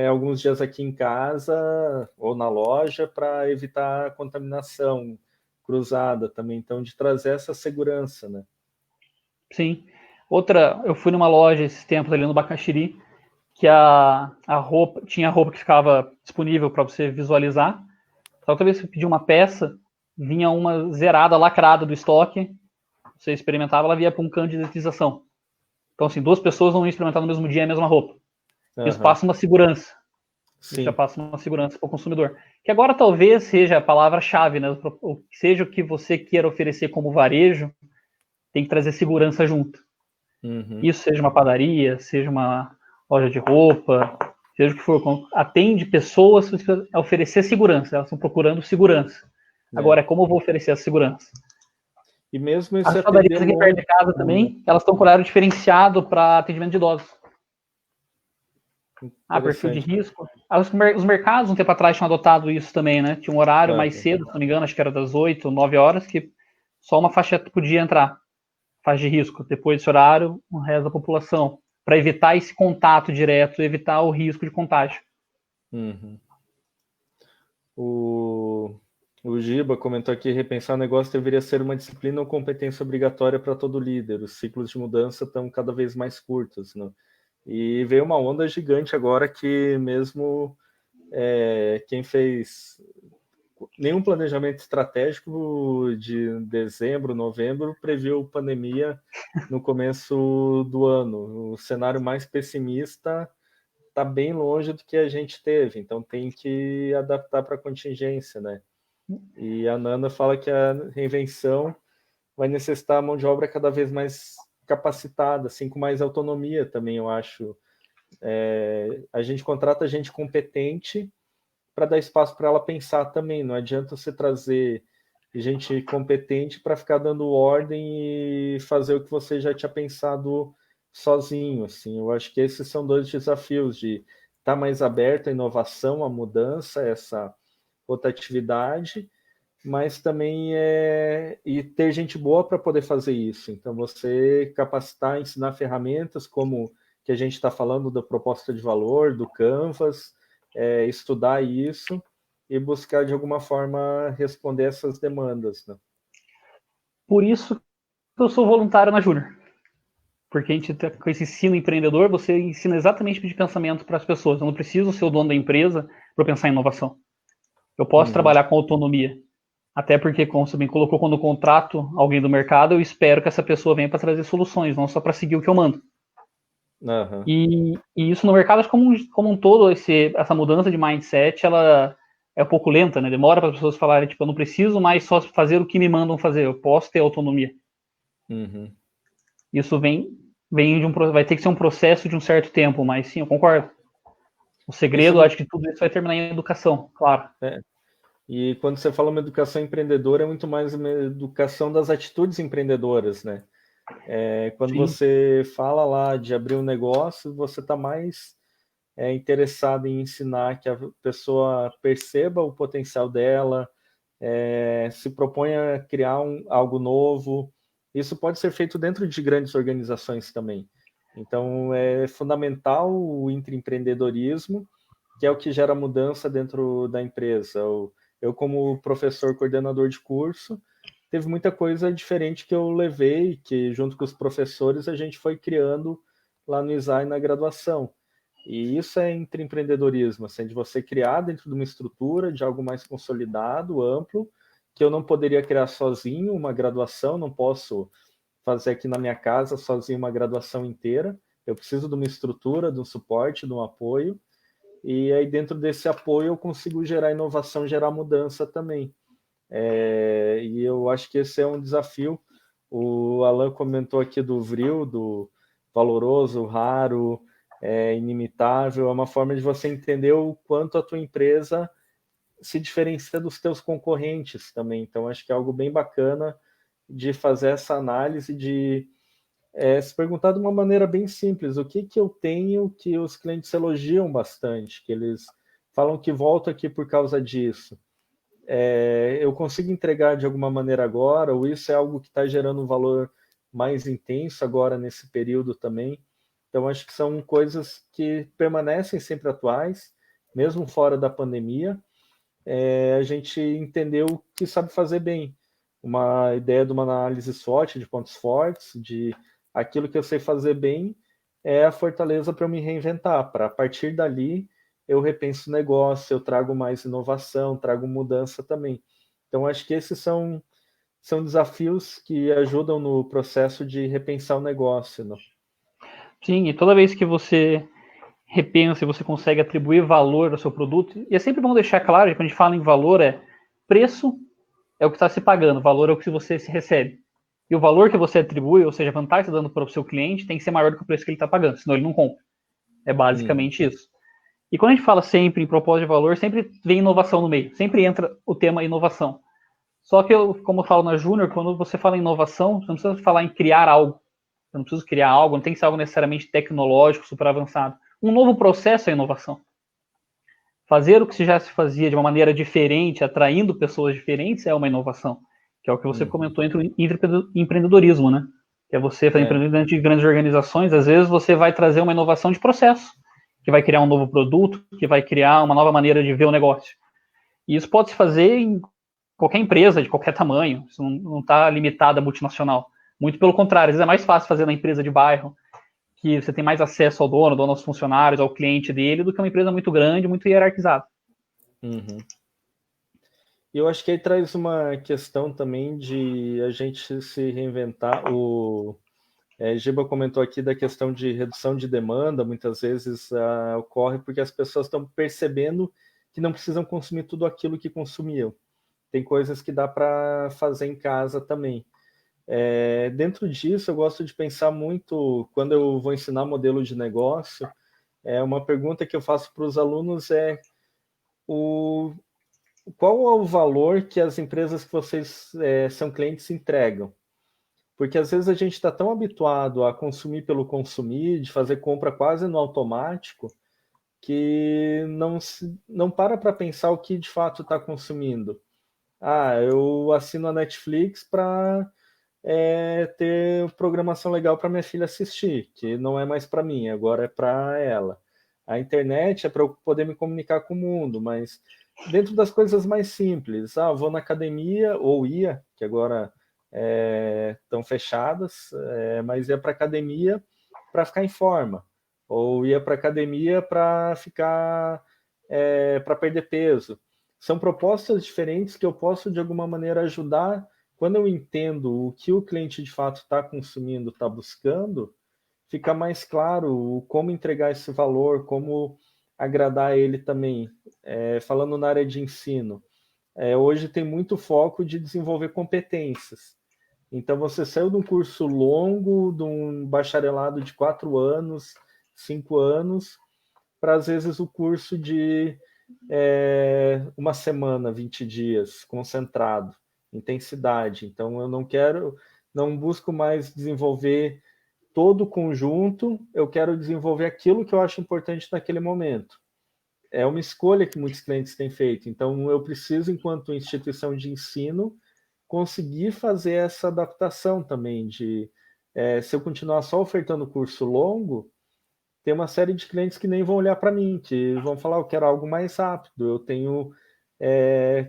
alguns dias aqui em casa ou na loja para evitar a contaminação cruzada também, então de trazer essa segurança, né? Sim. Outra, eu fui numa loja esses tempos ali no Bacaxiri, que a roupa, tinha roupa que ficava disponível para você visualizar. Só toda vez que você pedia uma peça, vinha uma zerada, lacrada do estoque, você experimentava, ela via para um canto de dedetização. Então, assim, duas pessoas não iam experimentar no mesmo dia a mesma roupa. Isso passa uma segurança. Sim. Isso já passa uma segurança para o consumidor. Que agora talvez seja a palavra-chave, né? Seja o que você queira oferecer como varejo, tem que trazer segurança junto. Isso seja uma padaria, seja uma loja de roupa, seja o que for, atende pessoas a oferecer segurança, elas estão procurando segurança. Agora, como eu vou oferecer a segurança? E mesmo as padarias aqui perto de casa também, elas estão com horário diferenciado para atendimento de idosos. Perfil de risco. Os mercados, um tempo atrás, tinham adotado isso também, né? Tinha um horário mais cedo, se não me engano, acho que era das 8, 9 horas, que só uma faixa podia entrar. Faixa de risco. Depois desse horário, o resto da população. Para evitar esse contato direto, evitar o risco de contágio. O Giba comentou aqui, repensar o negócio deveria ser uma disciplina ou competência obrigatória para todo líder. Os ciclos de mudança estão cada vez mais curtos, né? E veio uma onda gigante agora que mesmo quem fez nenhum planejamento estratégico de dezembro, novembro, previu pandemia no começo do ano. O cenário mais pessimista está bem longe do que a gente teve, então tem que adaptar para a contingência, né? E a Nana fala que a reinvenção vai necessitar mão de obra cada vez mais capacitada, assim, com mais autonomia também, eu acho. A gente contrata gente competente para dar espaço para ela pensar também. Não adianta você trazer gente competente para ficar dando ordem e fazer o que você já tinha pensado sozinho. Assim, eu acho que esses são dois desafios de estar mais aberto à inovação, à mudança, essa rotatividade, mas também e ter gente boa para poder fazer isso. Então, você capacitar, ensinar ferramentas como que a gente está falando da proposta de valor, do Canvas, estudar isso e buscar, de alguma forma, responder essas demandas, né? Por isso que eu sou voluntário na Júnior. Porque a gente, com esse ensino empreendedor, você ensina exatamente de pensamento para as pessoas. Eu não preciso ser o dono da empresa para pensar em inovação. Eu posso trabalhar com autonomia. Até porque, como você bem colocou, quando eu contrato alguém do mercado, eu espero que essa pessoa venha para trazer soluções, não só para seguir o que eu mando. E isso no mercado, acho que como um todo, essa mudança de mindset, ela é um pouco lenta, né? Demora para as pessoas falarem, tipo, eu não preciso mais só fazer o que me mandam fazer, eu posso ter autonomia. Isso vem vai ter que ser um processo de um certo tempo, mas sim, eu concordo. O segredo, acho que tudo isso vai terminar em educação, claro. E quando você fala uma educação empreendedora, é muito mais uma educação das atitudes empreendedoras, né? Quando Sim. você fala lá de abrir um negócio, você está mais interessado em ensinar que a pessoa perceba o potencial dela, se propõe a criar algo novo. Isso pode ser feito dentro de grandes organizações também. Então, é fundamental o intraempreendedorismo, que é o que gera mudança dentro da empresa. Eu, como professor coordenador de curso, teve muita coisa diferente que eu levei, que junto com os professores a gente foi criando lá no ISAI na graduação. E isso é intraempreendedorismo, assim, de você criar dentro de uma estrutura, de algo mais consolidado, amplo, que eu não poderia criar sozinho uma graduação, não posso fazer aqui na minha casa sozinho uma graduação inteira, Eu preciso de uma estrutura, de um suporte, de um apoio, e aí dentro desse apoio eu consigo gerar inovação, gerar mudança também. E eu acho que esse é um desafio. O Alan comentou aqui do Vril, do valoroso, raro, inimitável. É uma forma de você entender o quanto a tua empresa se diferencia dos teus concorrentes também. Então, acho que é algo bem bacana de fazer essa análise, de se perguntar de uma maneira bem simples, o que eu tenho que os clientes elogiam bastante, que eles falam que volto aqui por causa disso. Eu consigo entregar de alguma maneira agora, ou isso é algo que está gerando um valor mais intenso agora nesse período também. Então, acho que são coisas que permanecem sempre atuais, mesmo fora da pandemia. A gente entendeu o que sabe fazer bem. Uma ideia de uma análise SWOT, de pontos fortes, de aquilo que eu sei fazer bem é a fortaleza para eu me reinventar, para a partir dali eu repenso o negócio, eu trago mais inovação, trago mudança também. Então, acho que esses são desafios que ajudam no processo de repensar o negócio, né? Sim, e toda vez que você repensa e você consegue atribuir valor ao seu produto, e é sempre bom deixar claro, quando a gente fala em valor, preço é o que está se pagando, valor é o que você se recebe. E o valor que você atribui, ou seja, a vantagem que está dando para o seu cliente, tem que ser maior do que o preço que ele está pagando, senão ele não compra. É basicamente isso. E quando a gente fala sempre em propósito de valor, sempre vem inovação no meio, sempre entra o tema inovação. Só que, como eu falo na Júnior, quando você fala em inovação, você não precisa falar em criar algo. Eu não preciso criar algo, não tem que ser algo necessariamente tecnológico, super avançado. Um novo processo é inovação. Fazer o que já se fazia de uma maneira diferente, atraindo pessoas diferentes, é uma inovação. Que é o que você comentou entre o empreendedorismo, né? Que é você fazer empreendedorismo dentro de grandes organizações. Às vezes você vai trazer uma inovação de processo, que vai criar um novo produto, que vai criar uma nova maneira de ver o negócio. E isso pode se fazer em qualquer empresa, de qualquer tamanho. Isso não está limitado à multinacional. Muito pelo contrário, às vezes é mais fácil fazer na empresa de bairro, que você tem mais acesso ao dono aos funcionários, ao cliente dele, do que uma empresa muito grande, muito hierarquizada. E eu acho que aí traz uma questão também de a gente se reinventar. O Giba comentou aqui da questão de redução de demanda, muitas vezes ocorre porque as pessoas estão percebendo que não precisam consumir tudo aquilo que consumiam. Tem coisas que dá para fazer em casa também. Dentro disso, eu gosto de pensar muito, quando eu vou ensinar modelo de negócio, uma pergunta que eu faço para os alunos qual é o valor que as empresas que vocês são clientes entregam? Porque às vezes a gente está tão habituado a consumir pelo consumir, de fazer compra quase no automático, que não para pensar o que de fato está consumindo. Eu assino a Netflix para ter programação legal para minha filha assistir, que não é mais para mim, agora é para ela. A internet é para eu poder me comunicar com o mundo, mas dentro das coisas mais simples. Vou na academia, ou ia, que agora estão fechadas, mas ia para academia para ficar em forma, ou ia para academia para ficar para perder peso. São propostas diferentes que eu posso de alguma maneira ajudar. Quando eu entendo o que o cliente de fato está consumindo, está buscando, fica mais claro como entregar esse valor, como agradar ele também. Falando na área de ensino, hoje tem muito foco de desenvolver competências. Então, você saiu de um curso longo, de um bacharelado de 4 anos, 5 anos, para, às vezes, o curso de uma semana, 20 dias, concentrado, intensidade. Então, eu não busco mais desenvolver todo o conjunto, eu quero desenvolver aquilo que eu acho importante naquele momento. É uma escolha que muitos clientes têm feito. Então, eu preciso, enquanto instituição de ensino, conseguir fazer essa adaptação também se eu continuar só ofertando curso longo, tem uma série de clientes que nem vão olhar para mim, que vão falar, eu quero algo mais rápido,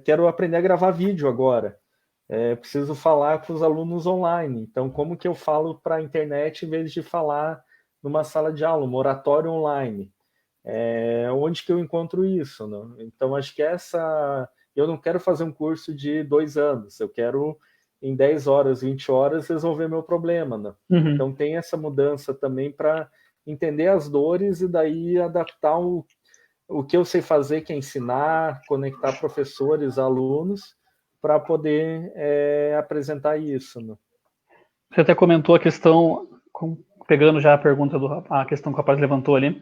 quero aprender a gravar vídeo agora, preciso falar com os alunos online, então como que eu falo para a internet em vez de falar numa sala de aula, um oratório online? Onde que eu encontro isso? Né? Então, acho que eu não quero fazer um curso de 2 anos, eu quero, em 10 horas, 20 horas, resolver meu problema. Né? Então, tem essa mudança também para entender as dores e daí adaptar o que eu sei fazer, que é ensinar, conectar professores, alunos, para poder apresentar isso. Né? Você até comentou a questão, pegando já a pergunta, a questão que o rapaz levantou ali,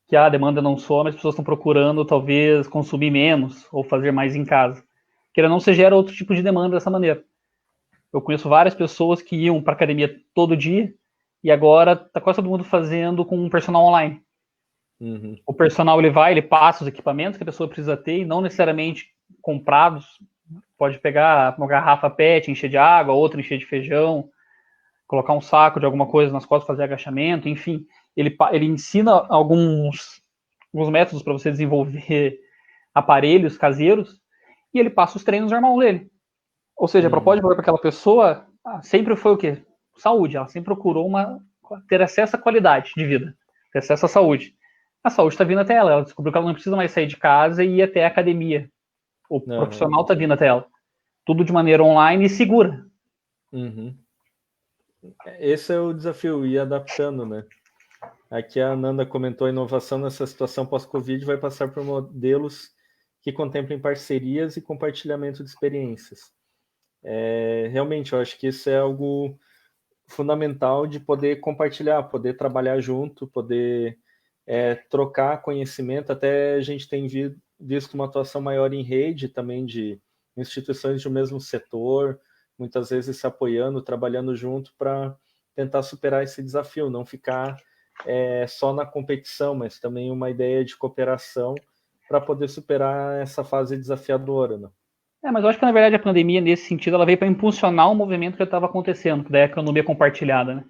que a demanda não some, as pessoas estão procurando talvez consumir menos ou fazer mais em casa. Queira não, se gera outro tipo de demanda dessa maneira. Eu conheço várias pessoas que iam para academia todo dia e agora está quase todo mundo fazendo com um personal online. Uhum. O personal ele passa os equipamentos que a pessoa precisa ter e não necessariamente comprados. Pode pegar uma garrafa PET, encher de água, outra encher de feijão, colocar um saco de alguma coisa nas costas, fazer agachamento, enfim. Ele ensina alguns métodos para você desenvolver aparelhos caseiros e ele passa os treinos normal dele. Ou seja, a proposta de valor para aquela pessoa sempre foi o quê? Saúde. Ela sempre procurou ter acesso à qualidade de vida, ter acesso à saúde. A saúde está vindo até ela. Ela descobriu que ela não precisa mais sair de casa e ir até a academia. O profissional está vindo até ela. Tudo de maneira online e segura. Uhum. Esse é o desafio, ir adaptando, né? Aqui a Ananda comentou, a inovação nessa situação pós-Covid vai passar por modelos que contemplem parcerias e compartilhamento de experiências. Realmente, eu acho que isso é algo fundamental de poder compartilhar, poder trabalhar junto, poder trocar conhecimento. Até a gente tem visto uma atuação maior em rede também de instituições do mesmo setor, muitas vezes se apoiando, trabalhando junto para tentar superar esse desafio, não ficar só na competição, mas também uma ideia de cooperação para poder superar essa fase desafiadora. Né? Mas eu acho que, na verdade, a pandemia, nesse sentido, ela veio para impulsionar um movimento que já estava acontecendo, que é a economia compartilhada. Né?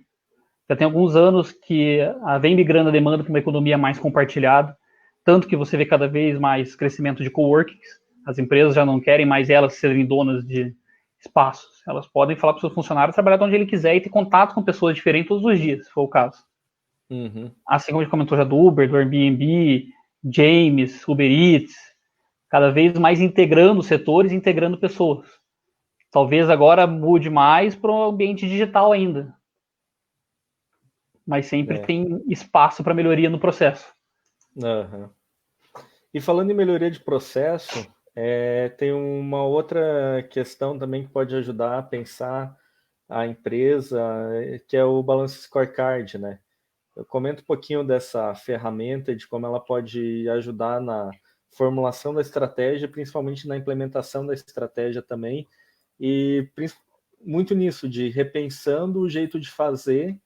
Já tem alguns anos que vem migrando a demanda para uma economia mais compartilhada, tanto que você vê cada vez mais crescimento de coworkings. As empresas já não querem mais elas serem donas de espaços. Elas podem falar para os seus funcionários trabalhar de onde ele quiser e ter contato com pessoas diferentes todos os dias, se for o caso. Uhum. Assim como a gente comentou já do Uber, do Airbnb, James, Uber Eats, cada vez mais integrando setores, integrando pessoas. Talvez agora mude mais para o ambiente digital ainda, mas sempre tem espaço para melhoria no processo. Uhum. E falando em melhoria de processo, tem uma outra questão também que pode ajudar a pensar a empresa, que é o Balance Scorecard, né? Eu comento um pouquinho dessa ferramenta, de como ela pode ajudar na formulação da estratégia, principalmente na implementação da estratégia também, e muito nisso, de repensando o jeito de fazer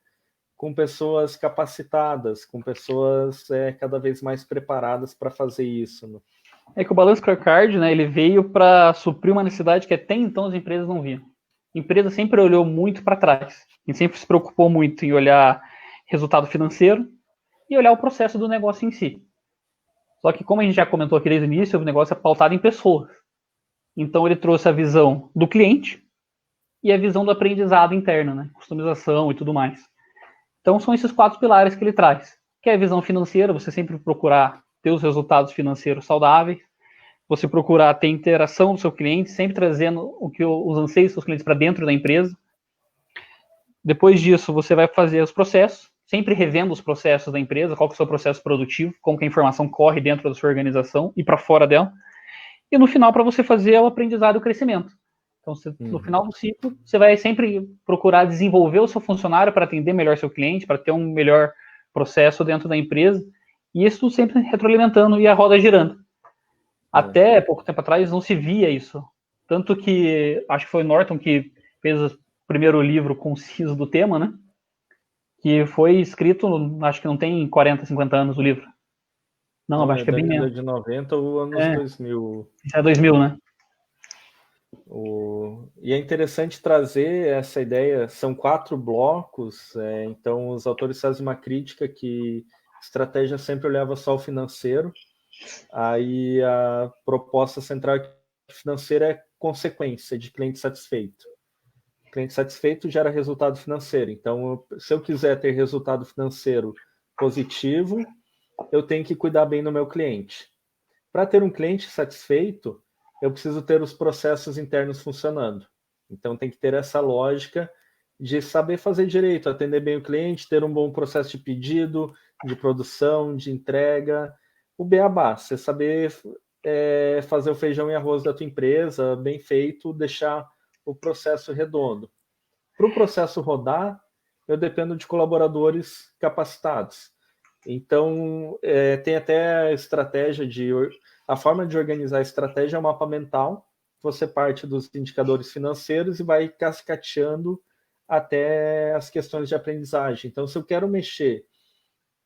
com pessoas capacitadas, com pessoas cada vez mais preparadas para fazer isso. Né? É que o Balance Scorecard, né, ele veio para suprir uma necessidade que até então as empresas não viam. A empresa sempre olhou muito para trás, e sempre se preocupou muito em olhar resultado financeiro e olhar o processo do negócio em si. Só que, como a gente já comentou aqui desde o início, o negócio é pautado em pessoas. Então ele trouxe a visão do cliente e a visão do aprendizado interno, né, customização e tudo mais. Então são esses 4 pilares que ele traz. Que é a visão financeira, você sempre procurar ter os resultados financeiros saudáveis, você procurar ter interação do seu cliente, sempre trazendo os anseios dos seus clientes para dentro da empresa. Depois disso, você vai fazer os processos, sempre revendo os processos da empresa, qual que é o seu processo produtivo, como que a informação corre dentro da sua organização e para fora dela. E no final, para você fazer o aprendizado e o crescimento. Então, no final do ciclo, você vai sempre procurar desenvolver o seu funcionário para atender melhor seu cliente, para ter um melhor processo dentro da empresa, e isso sempre retroalimentando e a roda girando. Até pouco tempo atrás não se via isso. Tanto que, acho que foi o Norton que fez o primeiro livro conciso do tema, né? Que foi escrito, acho que não tem 40, 50 anos o livro. Não, acho que é bem década menos. de 90 ou anos 2000. É 2000, né? E é interessante trazer essa ideia, são 4 blocos, então os autores fazem uma crítica que estratégia sempre olhava só o financeiro, aí a proposta central financeira é consequência de cliente satisfeito. Cliente satisfeito gera resultado financeiro, então se eu quiser ter resultado financeiro positivo, eu tenho que cuidar bem do meu cliente. Para ter um cliente satisfeito, eu preciso ter os processos internos funcionando. Então tem que ter essa lógica de saber fazer direito, atender bem o cliente, ter um bom processo de pedido, de produção, de entrega, o beabá, você saber fazer o feijão e arroz da tua empresa, bem feito, deixar o processo redondo. Para o processo rodar, eu dependo de colaboradores capacitados. Então, tem até a estratégia a forma de organizar a estratégia é um mapa mental, você parte dos indicadores financeiros e vai cascateando até as questões de aprendizagem. Então, se eu quero mexer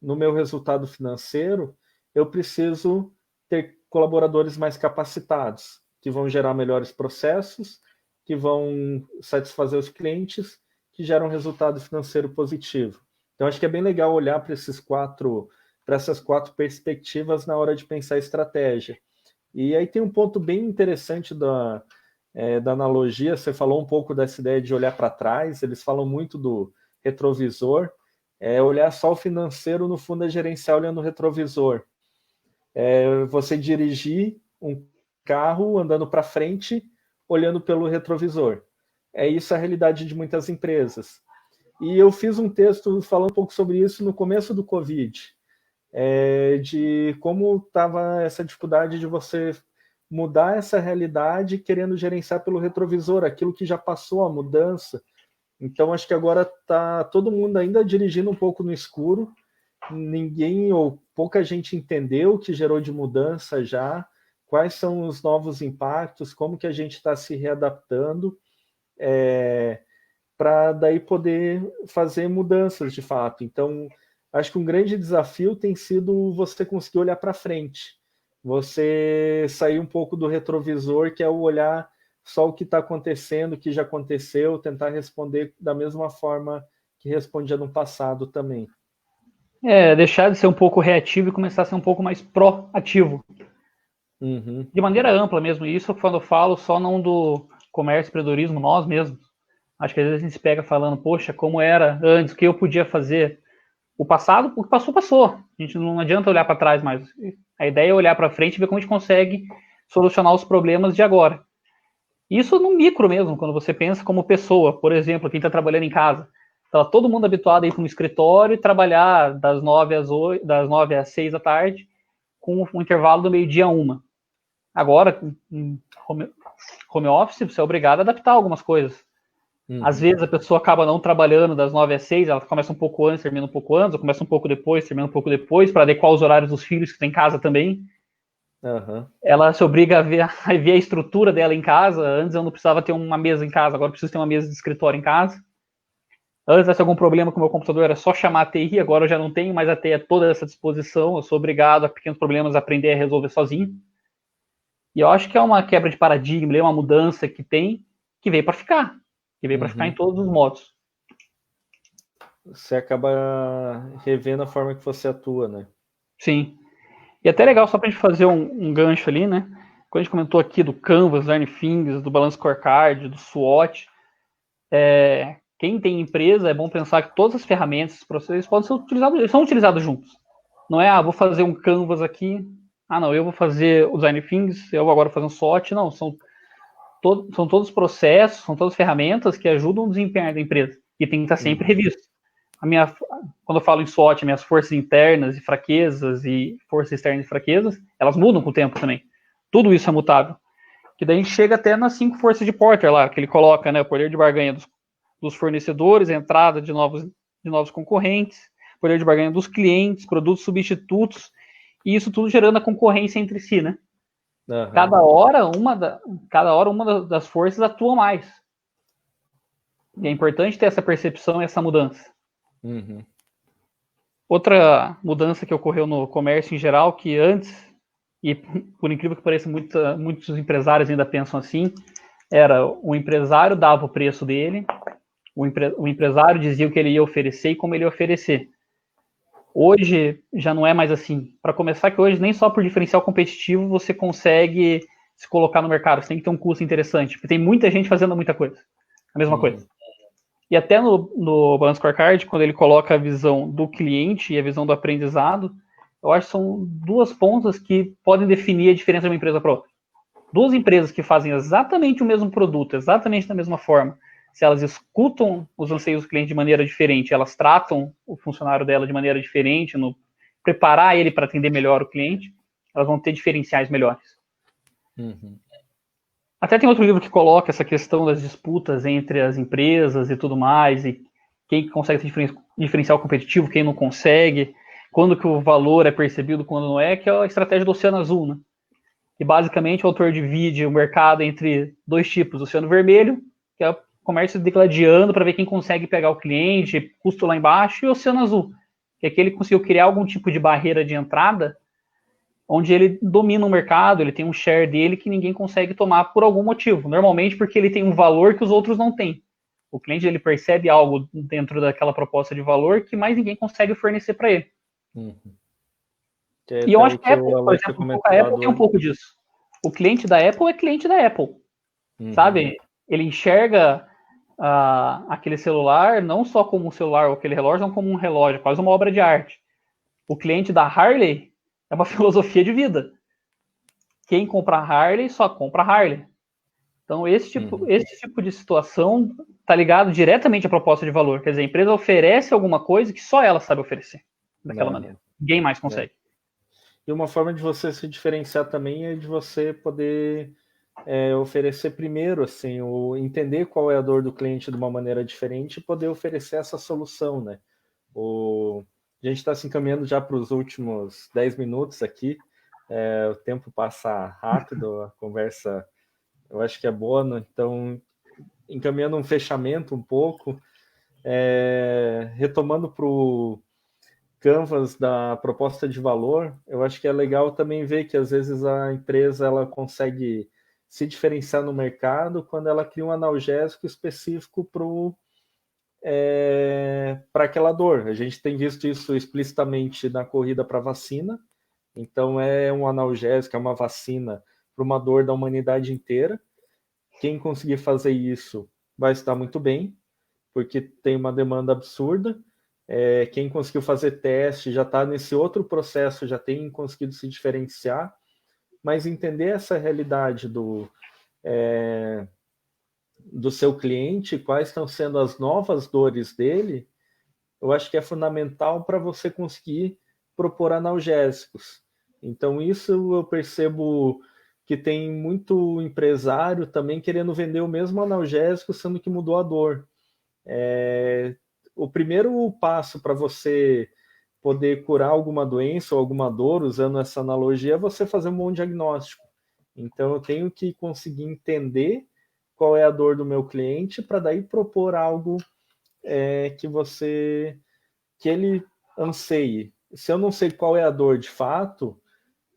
no meu resultado financeiro, eu preciso ter colaboradores mais capacitados, que vão gerar melhores processos, que vão satisfazer os clientes, que geram um resultado financeiro positivo. Então, acho que é bem legal olhar para essas quatro perspectivas na hora de pensar a estratégia. E aí tem um ponto bem interessante da analogia, você falou um pouco dessa ideia de olhar para trás, eles falam muito do retrovisor, olhar só o financeiro, no fundo é gerenciar olhando o retrovisor. Você dirigir um carro andando para frente, olhando pelo retrovisor. É isso a realidade de muitas empresas. E eu fiz um texto falando um pouco sobre isso no começo do Covid, de como estava essa dificuldade de você mudar essa realidade querendo gerenciar pelo retrovisor, aquilo que já passou, a mudança. Então, acho que agora está todo mundo ainda dirigindo um pouco no escuro, ninguém ou pouca gente entendeu o que gerou de mudança já, quais são os novos impactos, como que a gente está se readaptando, para daí poder fazer mudanças de fato. Então, acho que um grande desafio tem sido você conseguir olhar para frente, você sair um pouco do retrovisor, que é o olhar só o que está acontecendo, o que já aconteceu, tentar responder da mesma forma que respondia no passado também. Deixar de ser um pouco reativo e começar a ser um pouco mais proativo. Uhum. De maneira ampla mesmo, isso quando eu falo só não do comércio, empreendedorismo, nós mesmos. Acho que às vezes a gente se pega falando, poxa, como era antes, o que eu podia fazer. O passado, o que passou, passou. A gente não adianta olhar para trás mais. A ideia é olhar para frente e ver como a gente consegue solucionar os problemas de agora. Isso no micro mesmo, quando você pensa como pessoa. Por exemplo, quem está trabalhando em casa. Estava todo mundo habituado a ir para um escritório e trabalhar das 9 às 6 da tarde, com um intervalo do meio-dia a 1. Agora, em home office, você é obrigado a adaptar algumas coisas. Às vezes a pessoa acaba não trabalhando das 9 às 6, ela começa um pouco antes, termina um pouco antes, ou começa um pouco depois, termina um pouco depois, para adequar os horários dos filhos que tem em casa também. Uhum. Ela se obriga a ver a estrutura dela em casa. Antes eu não precisava ter uma mesa em casa, agora eu preciso ter uma mesa de escritório em casa. Antes, se algum problema com o meu computador, era só chamar a TI, agora eu já não tenho mais a TI a toda essa disposição, eu sou obrigado a pequenos problemas a aprender a resolver sozinho. E eu acho que é uma quebra de paradigma, é uma mudança que veio para ficar. Que veio para ficar em todos os modos. Você acaba revendo a forma que você atua, né? Sim. E até legal, só para a gente fazer um gancho ali, né? Quando a gente comentou aqui do Canvas, do Learning Things, do Balance Scorecard, do SWOT, quem tem empresa, é bom pensar que todas as ferramentas, processos, podem ser utilizados, eles são utilizados juntos. Não é, vou fazer um Canvas aqui, não, eu vou fazer o Design Things, eu vou agora fazer um SWOT, não, são todos processos, são todas ferramentas que ajudam o desempenho da empresa e tem que estar sempre revisto. Quando eu falo em SWOT, minhas forças internas e fraquezas e forças externas e fraquezas, elas mudam com o tempo também. Tudo isso é mutável. Que daí a gente chega até nas 5 forças de Porter lá, que ele coloca, né, o poder de barganha dos fornecedores, a entrada de novos concorrentes, poder de barganha dos clientes, produtos substitutos, e isso tudo gerando a concorrência entre si, né? Uhum. Cada hora uma das forças atua mais. E é importante ter essa percepção e essa mudança. Uhum. Outra mudança que ocorreu no comércio em geral, que antes, e por incrível que pareça, muitos empresários ainda pensam assim, era o empresário dava o preço dele, o empresário dizia o que ele ia oferecer e como ele ia oferecer. Hoje já não é mais assim. Para começar, que hoje nem só por diferencial competitivo você consegue se colocar no mercado, você tem que ter um custo interessante, porque tem muita gente fazendo muita coisa, a mesma coisa. E até no Balance Scorecard, quando ele coloca a visão do cliente e a visão do aprendizado, eu acho que são 2 pontas que podem definir a diferença de uma empresa para outra. 2 empresas que fazem exatamente o mesmo produto, exatamente da mesma forma, se elas escutam os anseios do cliente de maneira diferente, elas tratam o funcionário dela de maneira diferente, no preparar ele para atender melhor o cliente, elas vão ter diferenciais melhores. Uhum. Até tem outro livro que coloca essa questão das disputas entre as empresas e tudo mais, e quem consegue ter diferencial competitivo, quem não consegue, quando que o valor é percebido, quando não é, que é a estratégia do Oceano Azul, né? E basicamente o autor divide o mercado entre dois tipos, o Oceano Vermelho, que é o comércio degladiando para ver quem consegue pegar o cliente, custo lá embaixo, e o Oceano Azul, que é que ele conseguiu criar algum tipo de barreira de entrada, onde ele domina o mercado, ele tem um share dele que ninguém consegue tomar por algum motivo. Normalmente porque ele tem um valor que os outros não têm. O cliente ele percebe algo dentro daquela proposta de valor que mais ninguém consegue fornecer para ele. Uhum. E eu acho que a Apple, por exemplo, a Apple tem um pouco disso. O cliente da Apple é cliente da Apple, sabe? Ele enxerga aquele celular não só como um celular ou aquele relógio, não como um relógio, quase uma obra de arte. O cliente da Harley é uma filosofia de vida. Quem compra Harley só compra Harley. Então, esse tipo de situação está ligado diretamente à proposta de valor. Quer dizer, a empresa oferece alguma coisa que só ela sabe oferecer daquela maneira. Ninguém mais consegue. E uma forma de você se diferenciar também é de você poder oferecer primeiro, assim, entender qual é a dor do cliente de uma maneira diferente e poder oferecer essa solução, né? A gente está se encaminhando já para os últimos 10 minutos aqui. O tempo passa rápido, a conversa eu acho que é boa, né? Então, encaminhando um fechamento um pouco, retomando para o canvas da proposta de valor, eu acho que é legal também ver que às vezes a empresa ela consegue se diferenciar no mercado quando ela cria um analgésico específico para aquela dor. A gente tem visto isso explicitamente na corrida para vacina. Então, é um analgésico, é uma vacina para uma dor da humanidade inteira. Quem conseguir fazer isso vai estar muito bem, porque tem uma demanda absurda. Quem conseguiu fazer teste já está nesse outro processo, já tem conseguido se diferenciar, mas entender essa realidade do seu cliente, quais estão sendo as novas dores dele, eu acho que é fundamental para você conseguir propor analgésicos. Então, isso eu percebo que tem muito empresário também querendo vender o mesmo analgésico, sendo que mudou a dor. O primeiro passo para você poder curar alguma doença ou alguma dor, usando essa analogia, é você fazer um bom diagnóstico. Então, eu tenho que conseguir entender qual é a dor do meu cliente para daí propor algo que ele anseie. Se eu não sei qual é a dor de fato,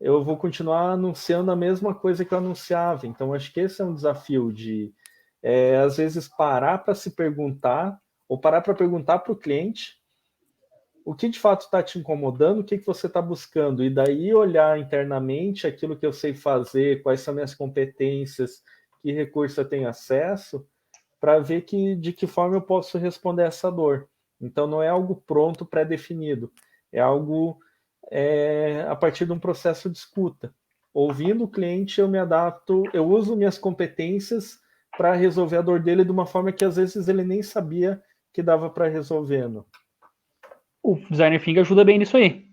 eu vou continuar anunciando a mesma coisa que eu anunciava. Então, acho que esse é um desafio de, às vezes, parar para se perguntar, ou parar para perguntar para o cliente o que de fato está te incomodando, o que você está buscando, e daí olhar internamente aquilo que eu sei fazer, quais são minhas competências, que recurso eu tenho acesso, para ver de que forma eu posso responder essa dor. Então, não é algo pronto, pré-definido. É algo a partir de um processo de escuta. Ouvindo o cliente, eu me adapto, eu uso minhas competências para resolver a dor dele de uma forma que, às vezes, ele nem sabia que dava para resolver. Não? O Designer Thinking ajuda bem nisso aí.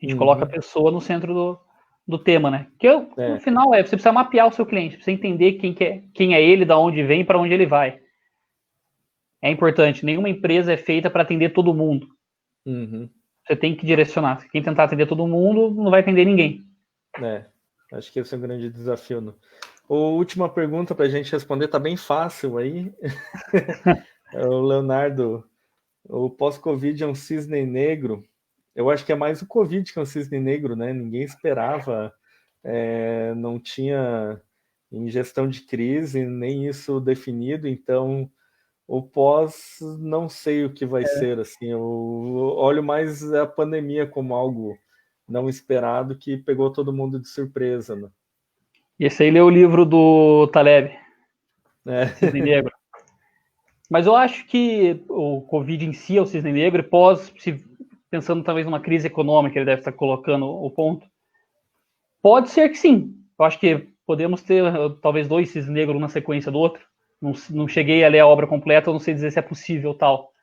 A gente coloca a pessoa no centro do tema, né? Que no final você precisa mapear o seu cliente, precisa entender quem é ele, da onde vem e para onde ele vai. É importante, nenhuma empresa é feita para atender todo mundo. Você tem que direcionar. Quem tentar atender todo mundo não vai atender ninguém. Acho que esse é um grande desafio. Né? A última pergunta para a gente responder está bem fácil aí. O Leonardo, o pós-Covid é um cisne negro. Eu acho que é mais o Covid que é um cisne negro, né? Ninguém esperava, não tinha em gestão de crise nem isso definido, então o pós não sei o que vai ser, assim, eu olho mais a pandemia como algo não esperado que pegou todo mundo de surpresa, né? E esse aí leu o livro do Taleb, Cisne Negro. Mas eu acho que o Covid em si é o Cisne Negro, e pensando talvez numa crise econômica, ele deve estar colocando o ponto. Pode ser que sim. Eu acho que podemos ter talvez dois Cisnes Negros, um na sequência do outro. Não cheguei a ler a obra completa, eu não sei dizer se é possível tal.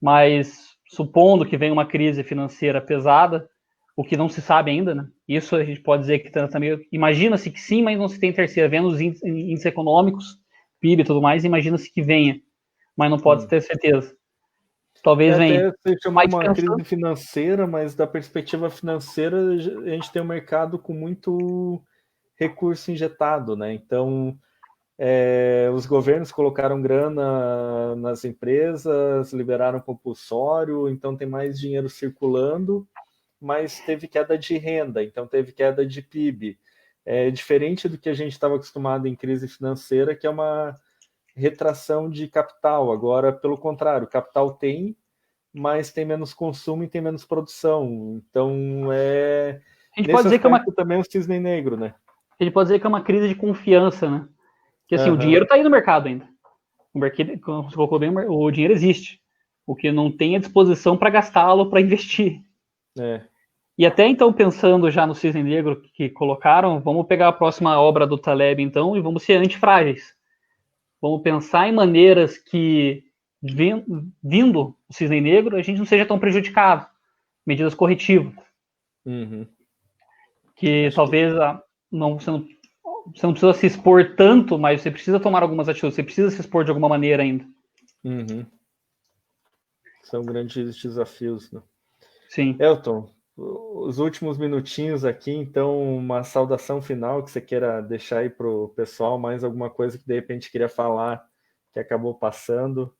Mas supondo que venha uma crise financeira pesada, o que não se sabe ainda, né? Isso a gente pode dizer que também imagina-se que sim, mas não se tem terceira. Vendo os índices econômicos, PIB e tudo mais, imagina-se que venha, mas não pode ter certeza. Talvez venha. Até você chamou uma crise financeira, mas da perspectiva financeira a gente tem um mercado com muito recurso injetado, né? Então os governos colocaram grana nas empresas, liberaram compulsório, então tem mais dinheiro circulando, mas teve queda de renda, então teve queda de PIB. É diferente do que a gente estava acostumado em crise financeira, que é uma retração de capital. Agora, pelo contrário, capital tem, mas tem menos consumo e tem menos produção. Então, a gente pode dizer que também é um cisne negro, né? A gente pode dizer que é uma crise de confiança, né? Que assim, o dinheiro está aí no mercado ainda. O mercado, como você colocou bem, o dinheiro existe. O que não tem é disposição para gastá-lo, para investir. E até então, pensando já no cisne negro que colocaram, vamos pegar a próxima obra do Taleb, então, e vamos ser antifrágeis. Vamos pensar em maneiras que, vindo o cisne negro, a gente não seja tão prejudicado. Medidas corretivas. Que talvez você não precisa se expor tanto, mas você precisa tomar algumas atitudes, você precisa se expor de alguma maneira ainda. São grandes desafios, né? Sim. Elton, os últimos minutinhos aqui, então uma saudação final que você queira deixar aí para o pessoal, mais alguma coisa que de repente queria falar que acabou passando,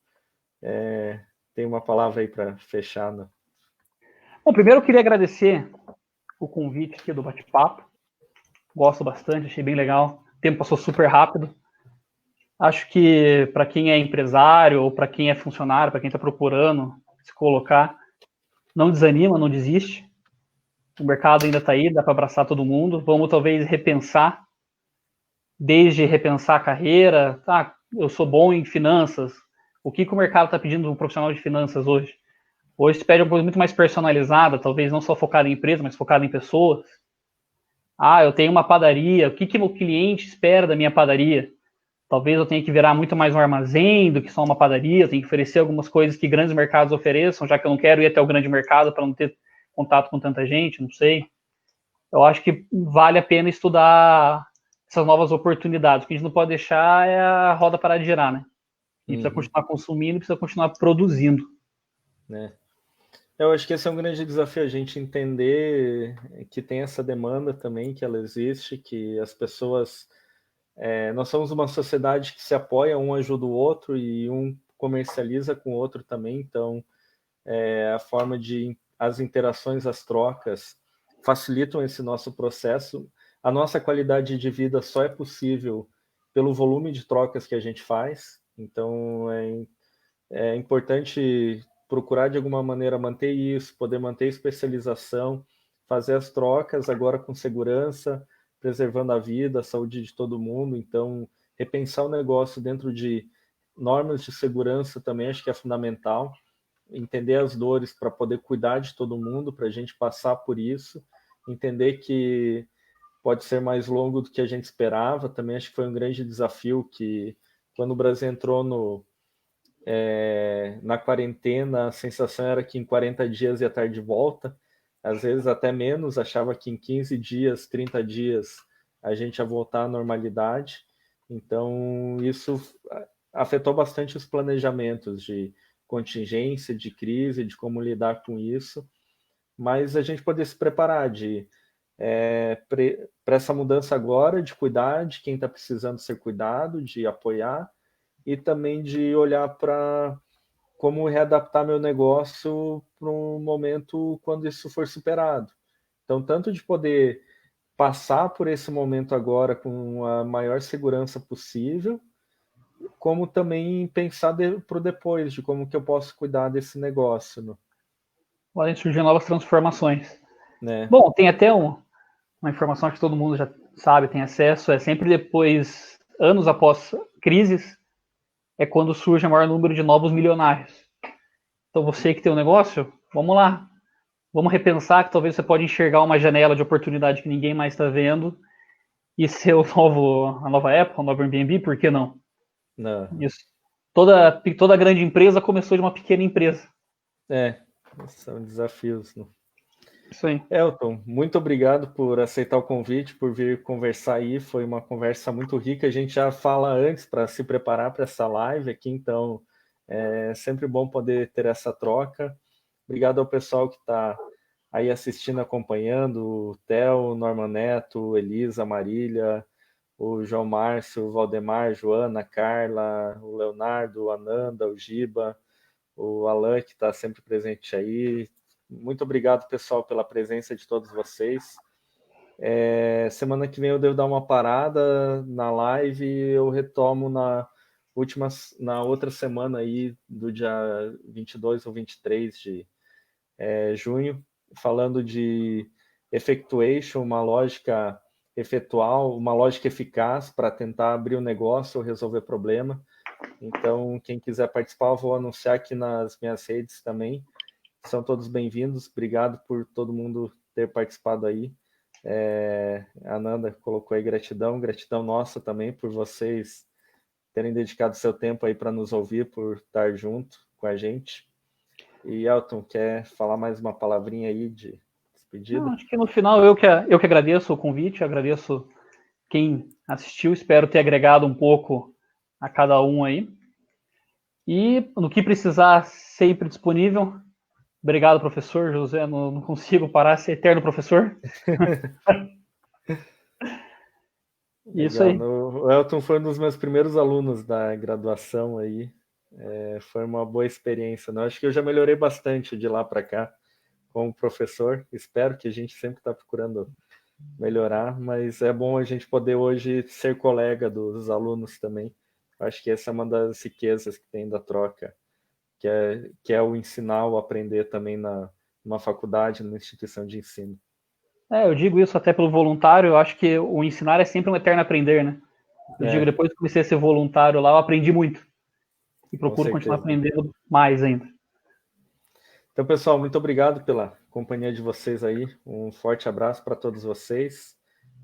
tem uma palavra aí para fechar, né? Bom, primeiro eu queria agradecer o convite aqui do bate-papo, gosto bastante, achei bem legal, o tempo passou super rápido. Acho que para quem é empresário ou para quem é funcionário, para quem está procurando se colocar, não desanima, não desiste. O mercado ainda está aí, dá para abraçar todo mundo. Vamos talvez repensar, desde repensar a carreira. Eu sou bom em finanças. O que o mercado está pedindo de um profissional de finanças hoje? Hoje se pede uma coisa muito mais personalizada, talvez não só focada em empresa, mas focada em pessoas. Eu tenho uma padaria, o que o cliente espera da minha padaria? Talvez eu tenha que virar muito mais um armazém do que só uma padaria, eu tenho que oferecer algumas coisas que grandes mercados ofereçam, já que eu não quero ir até o grande mercado para não ter contato com tanta gente, não sei. Eu acho que vale a pena estudar essas novas oportunidades. O que a gente não pode deixar é a roda parar de girar, né? A gente precisa continuar consumindo e precisa continuar produzindo. Eu acho que esse é um grande desafio, a gente entender que tem essa demanda também, que ela existe, que as pessoas... nós somos uma sociedade que se apoia, um ajuda o outro e um comercializa com o outro também, então a forma de as interações, as trocas facilitam esse nosso processo. A nossa qualidade de vida só é possível pelo volume de trocas que a gente faz, então é importante procurar de alguma maneira manter isso, poder manter especialização, fazer as trocas agora com segurança, preservando a vida, a saúde de todo mundo. Então, repensar o negócio dentro de normas de segurança também acho que é fundamental. Entender as dores para poder cuidar de todo mundo, para a gente passar por isso. Entender que pode ser mais longo do que a gente esperava. Também acho que foi um grande desafio que, quando o Brasil entrou na quarentena, a sensação era que em 40 dias ia estar de volta. Às vezes até menos, achava que em 15 dias, 30 dias, a gente ia voltar à normalidade. Então, isso afetou bastante os planejamentos de contingência, de crise, de como lidar com isso. Mas a gente poder se preparar para essa mudança agora, de cuidar de quem está precisando ser cuidado, de apoiar, e também de olhar para como readaptar meu negócio para um momento quando isso for superado. Então, tanto de poder passar por esse momento agora com a maior segurança possível, como também pensar para o depois, de como que eu posso cuidar desse negócio. Né? Podem surgir novas transformações. Bom, tem até uma informação que todo mundo já sabe, tem acesso, é sempre depois, anos após crises, é quando surge o maior número de novos milionários. Então você que tem um negócio, vamos lá. Vamos repensar que talvez você pode enxergar uma janela de oportunidade que ninguém mais está vendo e ser a nova Apple, o novo Airbnb, por que não? Não. Isso. Toda grande empresa começou de uma pequena empresa. São desafios. Né? Isso aí. Elton, muito obrigado por aceitar o convite, por vir conversar aí. Foi uma conversa muito rica. A gente já fala antes para se preparar para essa live aqui, então é sempre bom poder ter essa troca. Obrigado ao pessoal que está aí assistindo, acompanhando, o Theo, o Norman Neto, Elisa, Marília, o João Márcio, o Valdemar, Joana, Carla, o Leonardo, o Ananda, o Giba, o Alan, que está sempre presente aí. Muito obrigado, pessoal, pela presença de todos vocês. Semana que vem eu devo dar uma parada na live e eu retomo na outra semana aí, do dia 22 ou 23 de junho, falando de effectuation, uma lógica efetual, uma lógica eficaz para tentar abrir um negócio ou resolver problema. Então, quem quiser participar, eu vou anunciar aqui nas minhas redes também. São todos bem-vindos. Obrigado por todo mundo ter participado aí. A Nanda colocou aí gratidão nossa também por vocês terem dedicado seu tempo aí para nos ouvir, por estar junto com a gente. E Elton, quer falar mais uma palavrinha aí de despedida? Não, acho que no final eu que agradeço o convite, agradeço quem assistiu, espero ter agregado um pouco a cada um aí. E no que precisar, sempre disponível. Obrigado, professor José. Não consigo parar de ser eterno professor. Isso aí. O Elton foi um dos meus primeiros alunos da graduação aí. Foi uma boa experiência. Né? Acho que eu já melhorei bastante de lá para cá como professor. Espero que a gente sempre está procurando melhorar, mas é bom a gente poder hoje ser colega dos alunos também. Acho que essa é uma das riquezas que tem da troca, que é o ensinar, o aprender também numa faculdade, numa instituição de ensino. Eu digo isso até pelo voluntário, eu acho que o ensinar é sempre um eterno aprender, né? Eu digo, depois que comecei a ser voluntário lá, eu aprendi muito. E procuro continuar aprendendo mais ainda. Então, pessoal, muito obrigado pela companhia de vocês aí. Um forte abraço para todos vocês.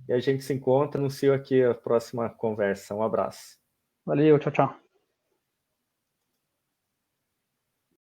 E a gente se encontra, anuncio aqui a próxima conversa. Um abraço. Valeu, tchau, tchau.